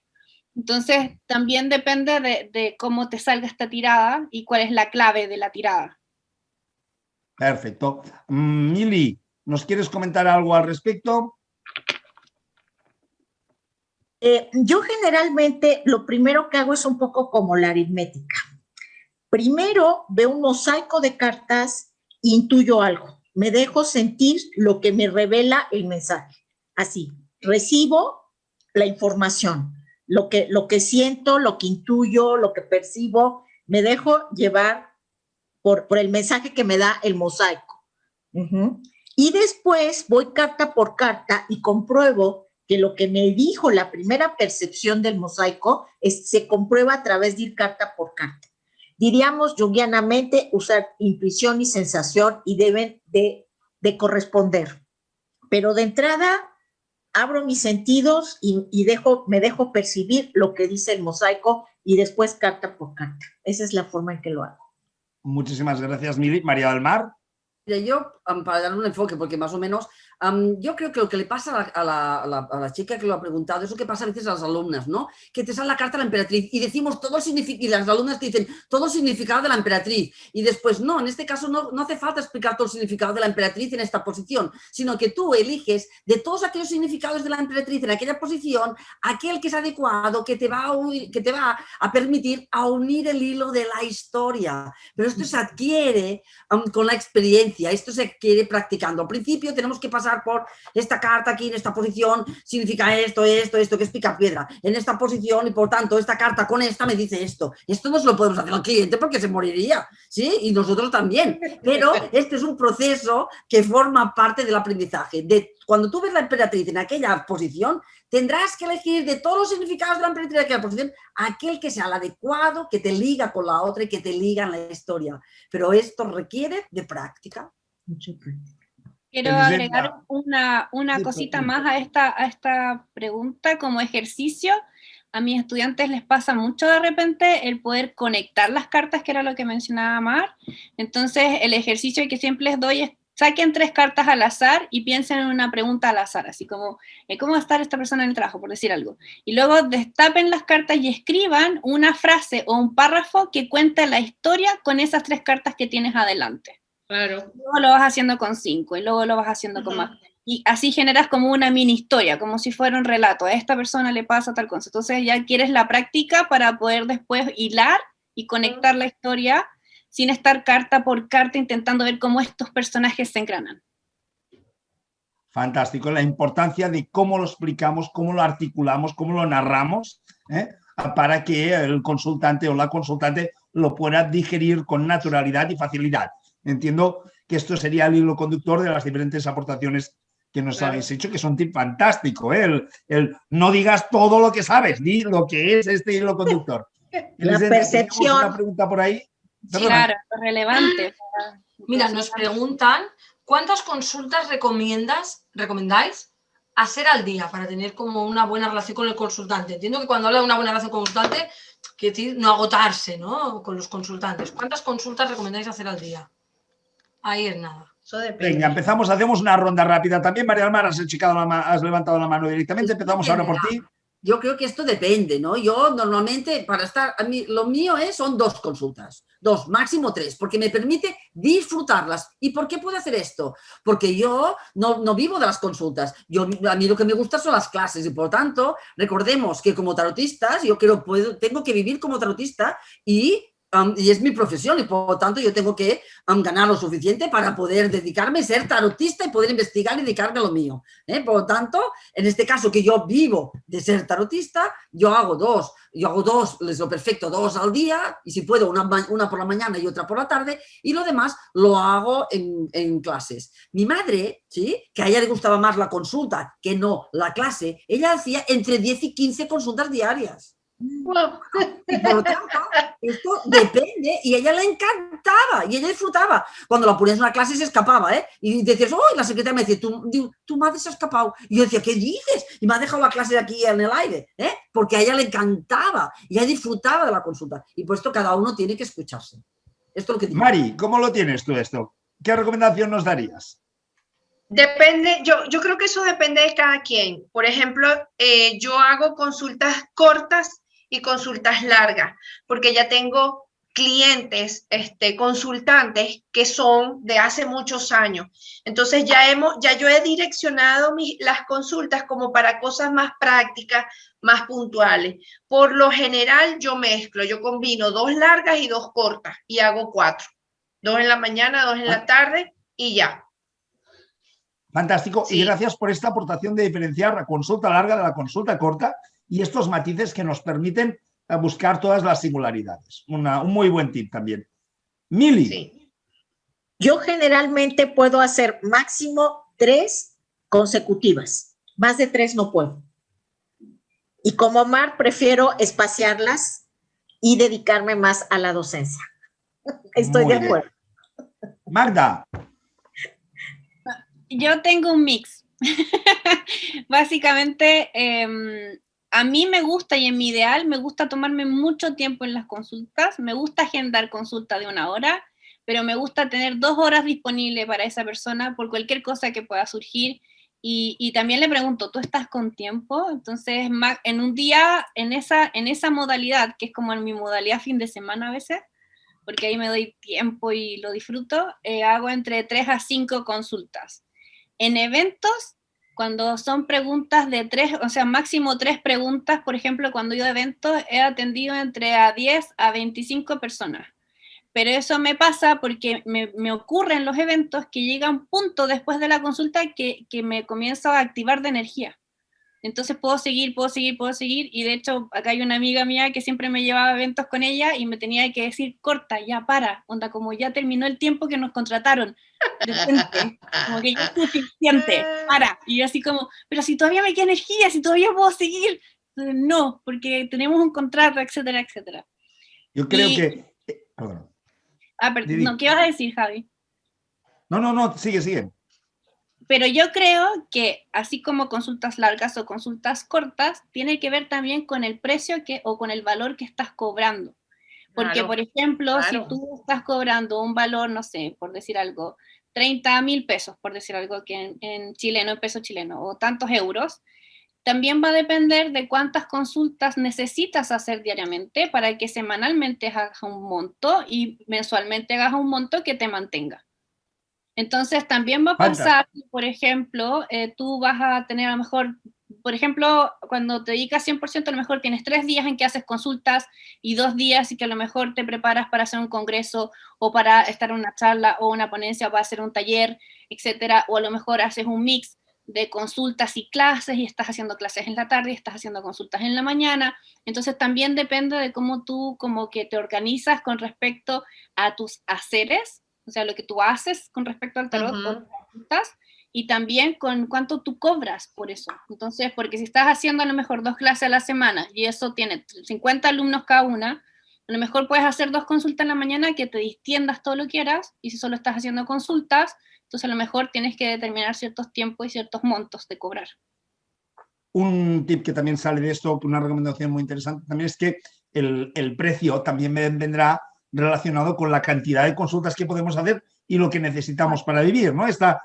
Entonces, también depende de cómo te salga esta tirada y cuál es la clave de la tirada. Perfecto. Mili, ¿nos quieres comentar algo al respecto? Yo generalmente lo primero que hago es un poco como la aritmética. Primero veo un mosaico de cartas e intuyo algo. Me dejo sentir lo que me revela el mensaje. Así, recibo la información. Lo que siento, lo que intuyo, lo que percibo, me dejo llevar por el mensaje que me da el mosaico. Y después voy carta por carta y compruebo que lo que me dijo la primera percepción del mosaico se comprueba a través de ir carta por carta. Diríamos junguianamente usar intuición y sensación y deben de corresponder. Pero de entrada abro mis sentidos y me dejo percibir lo que dice el mosaico y después carta por carta. Esa es la forma en que lo hago. Muchísimas gracias, Mili. María del Mar. Yo, para darle un enfoque, porque más o menos, yo creo que lo que le pasa a la chica que lo ha preguntado es lo que pasa a veces a las alumnas, ¿no? Que te sale la carta de la emperatriz y decimos todo el significado, y las alumnas te dicen todo el significado de la emperatriz, y después no, en este caso no hace falta explicar todo el significado de la emperatriz en esta posición, sino que tú eliges de todos aquellos significados de la emperatriz en aquella posición, aquel que es adecuado, que te va a permitir a unir el hilo de la historia. Pero esto se adquiere con la experiencia, esto se adquiere practicando. Al principio tenemos que pasar por esta carta aquí en esta posición, significa esto, que es picapiedra, en esta posición, y por tanto esta carta con esta me dice esto. Esto no se lo podemos hacer al cliente porque se moriría, ¿sí? Y nosotros también. Pero este es un proceso que forma parte del aprendizaje. Cuando tú ves la emperatriz en aquella posición, tendrás que elegir de todos los significados de la emperatriz en aquella posición, aquel que sea el adecuado, que te liga con la otra y que te liga en la historia. Pero esto requiere de práctica. Mucha práctica. Quiero agregar una cosita más a esta pregunta como ejercicio. A mis estudiantes les pasa mucho de repente el poder conectar las cartas, que era lo que mencionaba Mar. Entonces, el ejercicio que siempre les doy es saquen 3 cartas al azar y piensen en una pregunta al azar, así como, ¿cómo va a estar esta persona en el trabajo? Por decir algo. Y luego destapen las cartas y escriban una frase o un párrafo que cuente la historia con esas 3 cartas que tienes adelante. Claro. Luego lo vas haciendo con 5 y luego lo vas haciendo con más. Y así generas como una mini historia, como si fuera un relato. A esta persona le pasa tal cosa. Entonces ya quieres la práctica para poder después hilar y conectar la historia sin estar carta por carta intentando ver cómo estos personajes se engranan. Fantástico. La importancia de cómo lo explicamos, cómo lo articulamos, cómo lo narramos, para que el consultante o la consultante lo pueda digerir con naturalidad y facilidad. Entiendo que esto sería el hilo conductor de las diferentes aportaciones que nos habéis hecho, que son fantástico. El no digas todo lo que sabes, di lo que es este hilo conductor. La percepción. ¿Una pregunta por ahí? Sí, claro, es relevante. Mira, nos preguntan, ¿cuántas consultas recomendáis hacer al día para tener como una buena relación con el consultante? Entiendo que cuando habla de una buena relación con el consultante, quiere decir no agotarse, ¿no? Con los consultantes. ¿Cuántas consultas recomendáis hacer al día? Ahí es nada. Eso depende. Venga, empezamos, hacemos una ronda rápida. También, María del Mar, has levantado la mano directamente. Empezamos ahora por ti. Yo creo que esto depende, ¿no? Yo normalmente, para estar, a mí, lo mío son 2 consultas, 2, máximo 3, porque me permite disfrutarlas. ¿Y por qué puedo hacer esto? Porque yo no vivo de las consultas. A mí lo que me gusta son las clases y, por lo tanto, recordemos que como tarotistas, yo tengo que vivir como tarotista y es mi profesión y, por lo tanto, yo tengo que ganar lo suficiente para poder dedicarme a ser tarotista y poder investigar y dedicarme a lo mío. Por lo tanto, en este caso que yo vivo de ser tarotista, yo hago dos, es lo perfecto, 2 al día, y si puedo una por la mañana y otra por la tarde, y lo demás lo hago en clases. Mi madre, ¿sí?, que a ella le gustaba más la consulta que no la clase, ella hacía entre 10 y 15 consultas diarias. Wow. Y por lo tanto, esto depende, y a ella le encantaba, y ella disfrutaba. Cuando la ponías en una clase se escapaba, ¿eh? Y decías, oh, y la secretaria me decía, tu madre se ha escapado. Y yo decía, ¿qué dices? Y me ha dejado la clase aquí en el aire, ¿eh? Porque a ella le encantaba, y ella disfrutaba de la consulta. Y por esto cada uno tiene que escucharse. Esto es lo que digo. Mari, ¿cómo lo tienes tú esto? ¿Qué recomendación nos darías? Depende, yo creo que eso depende de cada quien. Por ejemplo, yo hago consultas cortas y consultas largas, porque ya tengo clientes, consultantes que son de hace muchos años. Entonces ya yo he direccionado las consultas como para cosas más prácticas, más puntuales. Por lo general yo mezclo, yo combino 2 largas y 2 cortas y hago 4. 2 en la mañana, 2 en la tarde y ya. Fantástico. Sí. Y gracias por esta aportación de diferenciar la consulta larga de la consulta corta y estos matices que nos permiten buscar todas las singularidades. Un muy buen tip también. Mili. Sí. Yo generalmente puedo hacer máximo 3 consecutivas. Más de 3 no puedo. Y como Mar, prefiero espaciarlas y dedicarme más a la docencia. Estoy Muy de bien. acuerdo. Magda. Yo tengo un mix. Básicamente, a mí me gusta, y en mi ideal, me gusta tomarme mucho tiempo en las consultas. Me gusta agendar consulta de 1 hora, pero me gusta tener 2 horas disponibles para esa persona por cualquier cosa que pueda surgir. Y también le pregunto, ¿tú estás con tiempo? Entonces, en un día, en esa modalidad, que es como en mi modalidad fin de semana a veces, porque ahí me doy tiempo y lo disfruto, hago entre 3 a 5 consultas. En eventos, cuando son preguntas de 3, o sea, máximo 3 preguntas, por ejemplo, cuando yo eventos he atendido entre a 10 a 25 personas. Pero eso me pasa porque me ocurre en los eventos que llega un punto después de la consulta que me comienzo a activar de energía. Entonces puedo seguir, y de hecho acá hay una amiga mía que siempre me llevaba a eventos con ella y me tenía que decir, corta, ya para, onda, como ya terminó el tiempo que nos contrataron, detente, como que ya es suficiente, para, y yo así como, pero si todavía me queda energía, si todavía puedo seguir, no, porque tenemos un contrato, etcétera, etcétera. Yo creo que... Perdón. No, ¿qué vas a decir, Javi? No, sigue. Pero yo creo que así como consultas largas o consultas cortas, tiene que ver también con el precio o con el valor que estás cobrando. Porque, Claro, por ejemplo, claro. si tú estás cobrando un valor, no sé, por decir algo, 30.000 pesos, por decir algo, que en chileno, en peso chileno, o tantos euros, también va a depender de cuántas consultas necesitas hacer diariamente para que semanalmente hagas un monto y mensualmente hagas un monto que te mantenga. Entonces también va a pasar, por ejemplo, tú vas a tener a lo mejor, por ejemplo, cuando te dedicas 100%, a lo mejor tienes 3 días en que haces consultas y 2 días y que a lo mejor te preparas para hacer un congreso o para estar en una charla o una ponencia o para hacer un taller, etcétera, o a lo mejor haces un mix de consultas y clases y estás haciendo clases en la tarde y estás haciendo consultas en la mañana. Entonces también depende de cómo tú como que te organizas con respecto a tus haceres, o sea, lo que tú haces con respecto al tarot, o consultas, y también con cuánto tú cobras por eso. Entonces, porque si estás haciendo a lo mejor 2 clases a la semana y eso tiene 50 alumnos cada una, a lo mejor puedes hacer 2 consultas en la mañana que te distiendas todo lo que quieras, y si solo estás haciendo consultas, entonces a lo mejor tienes que determinar ciertos tiempos y ciertos montos de cobrar. Un tip que también sale de esto, una recomendación muy interesante también es que el precio también vendrá relacionado con la cantidad de consultas que podemos hacer y lo que necesitamos para vivir, ¿no? Esto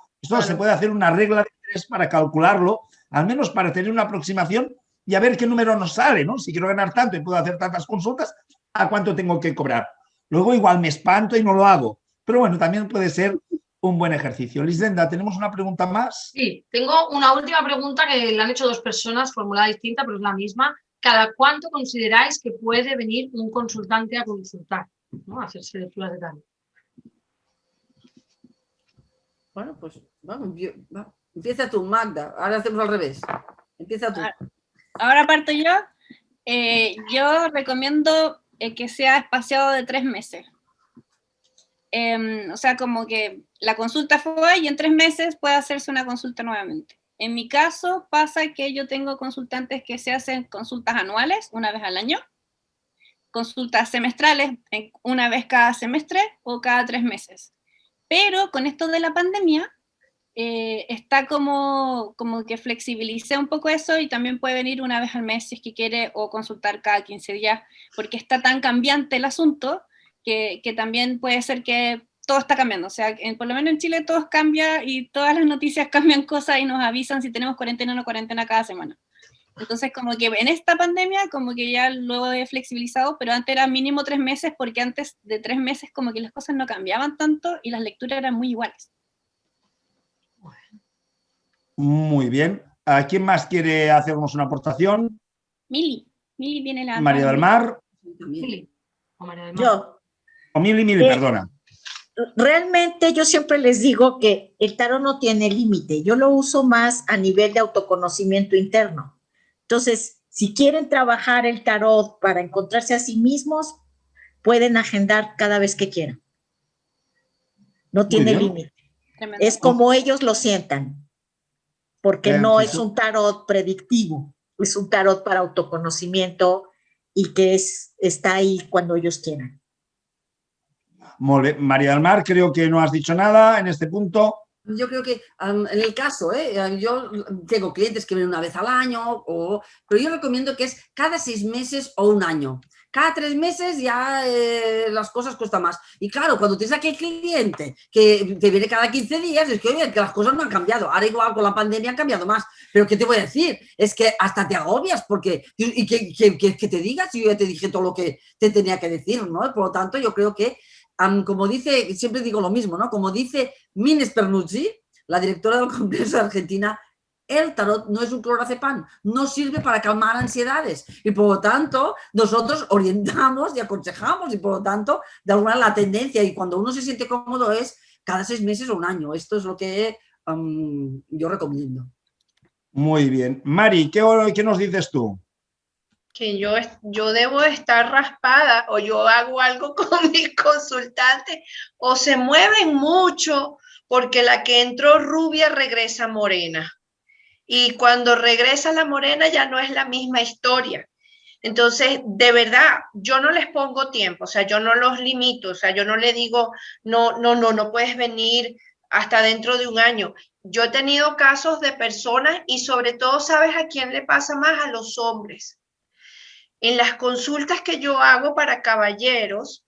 se puede hacer una regla de 3 para calcularlo, al menos para tener una aproximación y a ver qué número nos sale, ¿no? Si quiero ganar tanto y puedo hacer tantas consultas, ¿a cuánto tengo que cobrar? Luego igual me espanto y no lo hago. Pero bueno, también puede ser un buen ejercicio. Lisenda, ¿tenemos una pregunta más? Sí, tengo una última pregunta que le han hecho dos personas, formulada distinta, pero es la misma. ¿Cada cuánto consideráis que puede venir un consultante a consultar, ¿no? A hacerse lecturas de tarot? Bueno, pues vamos, empieza tú, Magda. Ahora hacemos al revés. Empieza tú. Ahora parto yo. Yo recomiendo que sea espaciado de 3 meses. O sea, como que la consulta fue y en 3 meses puede hacerse una consulta nuevamente. En mi caso pasa que yo tengo consultantes que se hacen consultas anuales, una vez al año, consultas semestrales, una vez cada semestre o cada 3 meses. Pero con esto de la pandemia, está como que flexibilicé un poco eso y también puede venir una vez al mes si es que quiere o consultar cada 15 días, porque está tan cambiante el asunto que también puede ser que todo está cambiando. O sea, por lo menos en Chile todo cambia y todas las noticias cambian cosas y nos avisan si tenemos cuarentena o no cuarentena cada semana. Entonces, como que en esta pandemia, como que ya lo he flexibilizado, pero antes era mínimo 3 meses, porque antes de 3 meses como que las cosas no cambiaban tanto y las lecturas eran muy iguales. Muy bien. ¿A quién más quiere hacernos una aportación? Mili viene la... María del Mar. Mili. O María del Mar. Yo. O Mili, perdona. Realmente yo siempre les digo que el tarot no tiene límite. Yo lo uso más a nivel de autoconocimiento interno. Entonces, si quieren trabajar el tarot para encontrarse a sí mismos, pueden agendar cada vez que quieran. No tiene límite. Es como ellos lo sientan, porque no es un tarot predictivo, es un tarot para autoconocimiento y que está ahí cuando ellos quieran. María del Mar, creo que no has dicho nada en este punto. Yo creo que en el caso, yo tengo clientes que vienen una vez al año, pero yo recomiendo que es cada 6 meses o un año. Cada 3 meses ya las cosas cuestan más. Y claro, cuando tienes aquel cliente que te viene cada 15 días, es que, oye, que las cosas no han cambiado. Ahora igual con la pandemia han cambiado más. Pero ¿qué te voy a decir? Es que hasta te agobias porque... Y que te digas, yo ya te dije todo lo que te tenía que decir, ¿no? Por lo tanto, yo creo que como dice, siempre digo lo mismo, ¿no? Como dice Mines Pernucci, la directora del Congreso de Argentina, el tarot no es un clorazepam, no sirve para calmar ansiedades y por lo tanto nosotros orientamos y aconsejamos y por lo tanto de alguna manera la tendencia y cuando uno se siente cómodo es cada 6 meses o un año. Esto es lo que yo recomiendo. Muy bien. Mari, ¿qué nos dices tú? Que yo debo estar raspada o yo hago algo con mis consultantes o se mueven mucho porque la que entró rubia regresa morena y cuando regresa la morena ya no es la misma historia. Entonces, de verdad, yo no les pongo tiempo, o sea, yo no los limito, o sea, yo no le digo, no puedes venir hasta dentro de un año. Yo he tenido casos de personas y sobre todo, ¿sabes a quién le pasa más? A los hombres. En las consultas que yo hago para caballeros,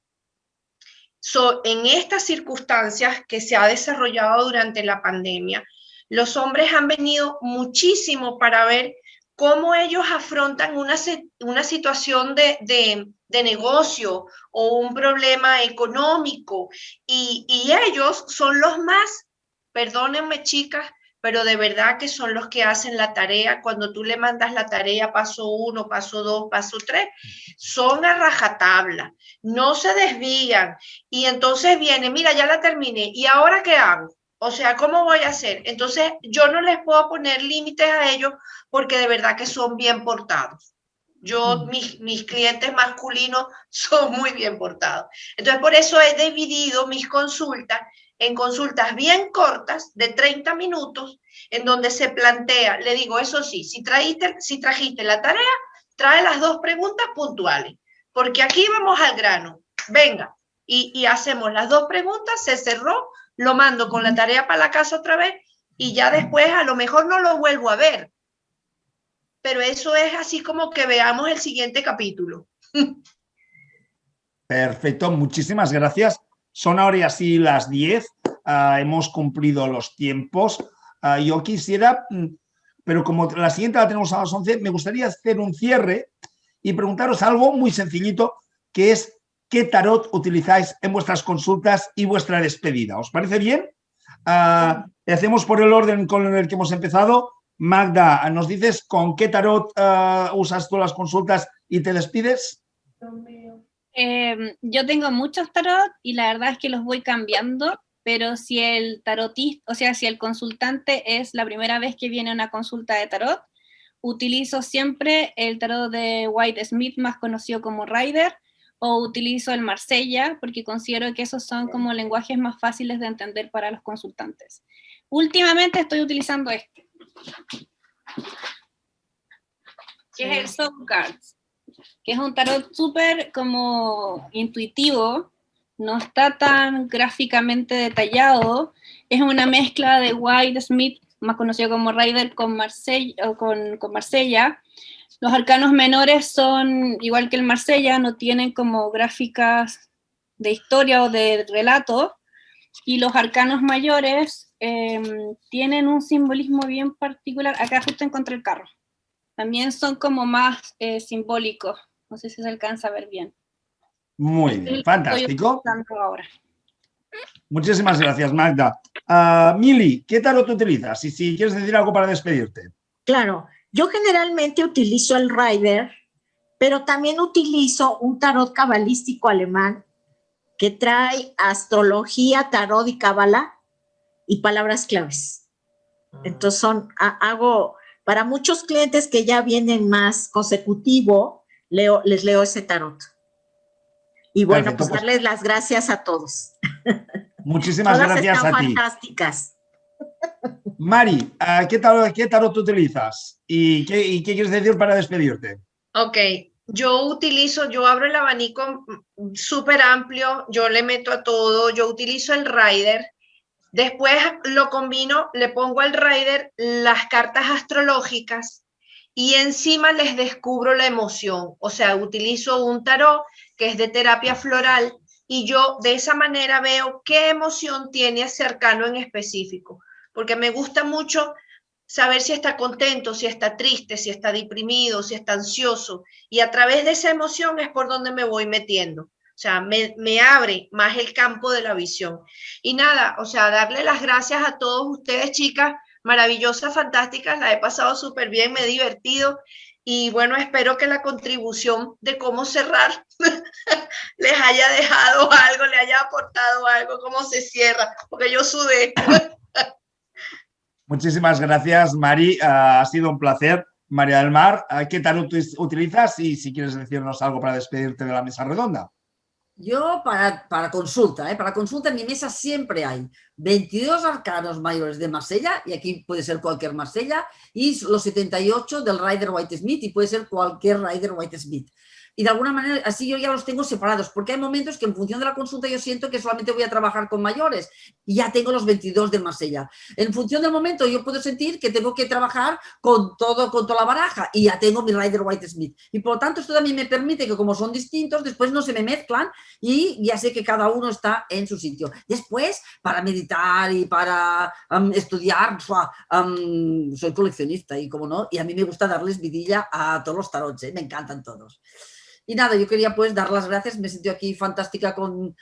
en estas circunstancias que se ha desarrollado durante la pandemia, los hombres han venido muchísimo para ver cómo ellos afrontan una situación de negocio o un problema económico. Y ellos son los más, perdónenme chicas, pero de verdad que son los que hacen la tarea. Cuando tú le mandas la tarea, paso 1, paso 2, paso 3, son a rajatabla, no se desvían. Y entonces viene, mira, ya la terminé, ¿y ahora qué hago? O sea, ¿cómo voy a hacer? Entonces, yo no les puedo poner límites a ellos porque de verdad que son bien portados. Mis clientes masculinos son muy bien portados. Entonces, por eso he dividido mis consultas en consultas bien cortas de 30 minutos, en donde se plantea, le digo, eso sí, si trajiste la tarea, trae las 2 preguntas puntuales, porque aquí vamos al grano. Venga, y hacemos las 2 preguntas, se cerró, lo mando con la tarea para la casa otra vez y ya después a lo mejor no lo vuelvo a ver. Pero eso es así como que veamos el siguiente capítulo. Perfecto, muchísimas gracias. Son ahora ya sí las 10, hemos cumplido los tiempos. Yo quisiera pero como la siguiente la tenemos a las 11, me gustaría hacer un cierre y preguntaros algo muy sencillito, que es ¿qué tarot utilizáis en vuestras consultas y vuestra despedida? ¿Os parece bien? Hacemos por el orden con el que hemos empezado. Magda, ¿nos dices con qué tarot usas tú las consultas y te despides? Yo tengo muchos tarot y la verdad es que los voy cambiando, pero si el tarotista, o sea, si el consultante es la primera vez que viene a una consulta de tarot, utilizo siempre el tarot de White Smith, más conocido como Rider, o utilizo el Marsella, porque considero que esos son como lenguajes más fáciles de entender para los consultantes. Últimamente estoy utilizando este, que es el Soul Cards, que es un tarot súper como intuitivo, no está tan gráficamente detallado, es una mezcla de White Smith, más conocido como Rider, con Marsella. Los arcanos menores son, igual que el Marsella, no tienen como gráficas de historia o de relato, y los arcanos mayores tienen un simbolismo bien particular. Acá justo encontré el carro. También son como más simbólicos, no sé si se alcanza a ver bien. Muy bien, fantástico. Ahora. Muchísimas gracias, Magda. Mili, ¿qué tarot utilizas? Y si quieres decir algo para despedirte. Claro, yo generalmente utilizo el Rider, pero también utilizo un tarot cabalístico alemán que trae astrología, tarot y cábala y palabras claves. Entonces hago, para muchos clientes que ya vienen más consecutivo, les leo ese tarot. Y bueno, Perfecto, pues darles las gracias a todos. Muchísimas Todas gracias están a ti. fantásticas. Mari, ¿qué tarot utilizas? ¿Y qué quieres decir para despedirte? Ok, yo abro el abanico súper amplio, yo le meto a todo, yo utilizo el Rider, después lo combino, le pongo al Rider las cartas astrológicas y encima les descubro la emoción, o sea, utilizo un tarot que es de terapia floral y yo de esa manera veo qué emoción tiene ese arcano en específico, porque me gusta mucho saber si está contento, si está triste, si está deprimido, si está ansioso, y a través de esa emoción es por donde me voy metiendo. O sea, me abre más el campo de la visión. Y nada, o sea, darle las gracias a todos ustedes, chicas, maravillosas, fantásticas, la he pasado súper bien, me he divertido, y bueno, espero que la contribución de cómo cerrar les haya dejado algo, le haya aportado algo, cómo se cierra, porque yo sudé. Muchísimas gracias, Mari. Ha sido un placer. María del Mar, ¿qué tarot utilizas? Y si quieres decirnos algo para despedirte de la mesa redonda. Yo para consulta, para consulta en mi mesa siempre hay 22 arcanos mayores de Marsella, y aquí puede ser cualquier Marsella, y los 78 del Rider White Smith, y puede ser cualquier Rider White Smith. Y de alguna manera así yo ya los tengo separados, porque hay momentos que en función de la consulta yo siento que solamente voy a trabajar con mayores y ya tengo los 22 de Marsella. En función del momento yo puedo sentir que tengo que trabajar con toda la baraja y ya tengo mi Rider White Smith. Y por lo tanto esto también me permite que como son distintos, después no se me mezclan y ya sé que cada uno está en su sitio. Después, para meditar y para estudiar, soy coleccionista y como no, y a mí me gusta darles vidilla a todos los tarots, me encantan todos. Y nada, yo quería pues dar las gracias, me he sentido aquí fantástica con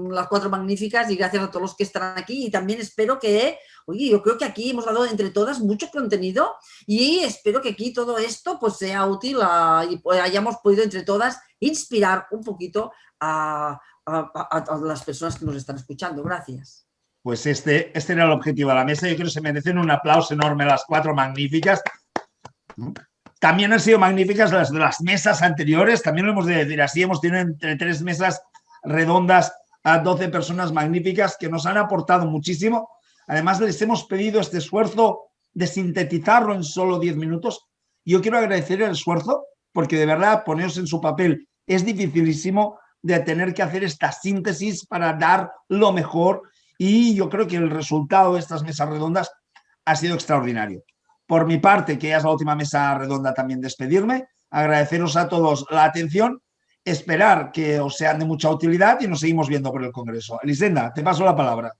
las 4 magníficas y gracias a todos los que están aquí y también espero que, oye, yo creo que aquí hemos dado entre todas mucho contenido y espero que aquí todo esto pues sea útil y pues, hayamos podido entre todas inspirar un poquito a las personas que nos están escuchando. Gracias. Pues este era el objetivo de la mesa. Yo creo que se merecen un aplauso enorme las 4 magníficas. También han sido magníficas las de las mesas anteriores, también lo hemos de decir así, hemos tenido entre 3 mesas redondas a 12 personas magníficas que nos han aportado muchísimo. Además, les hemos pedido este esfuerzo de sintetizarlo en solo 10 minutos. Yo quiero agradecer el esfuerzo porque de verdad, poneros en su papel, es dificilísimo de tener que hacer esta síntesis para dar lo mejor y yo creo que el resultado de estas mesas redondas ha sido extraordinario. Por mi parte, que ya es la última mesa redonda, también despedirme, agradeceros a todos la atención, esperar que os sean de mucha utilidad y nos seguimos viendo por el Congreso. Elisenda, te paso la palabra.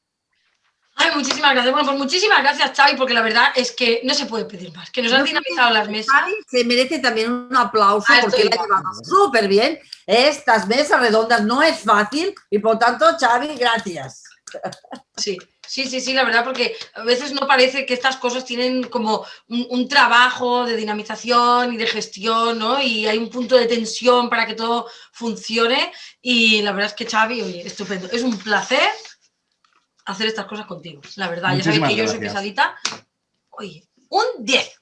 Ay, muchísimas gracias. Bueno, pues muchísimas gracias, Xavi, porque la verdad es que no se puede pedir más. Que nos han dinamizado las mesas. Xavi se merece también un aplauso porque estoy la ha llevado súper bien. Estas mesas redondas no es fácil y por tanto, Xavi, gracias. Sí, la verdad, porque a veces no parece que estas cosas tienen como un trabajo de dinamización y de gestión, ¿no? Y hay un punto de tensión para que todo funcione y la verdad es que, Xavi, oye, estupendo. Es un placer hacer estas cosas contigo, la verdad. Muchísimas ya sabéis que yo soy gracias. pesadita. Oye, un 10.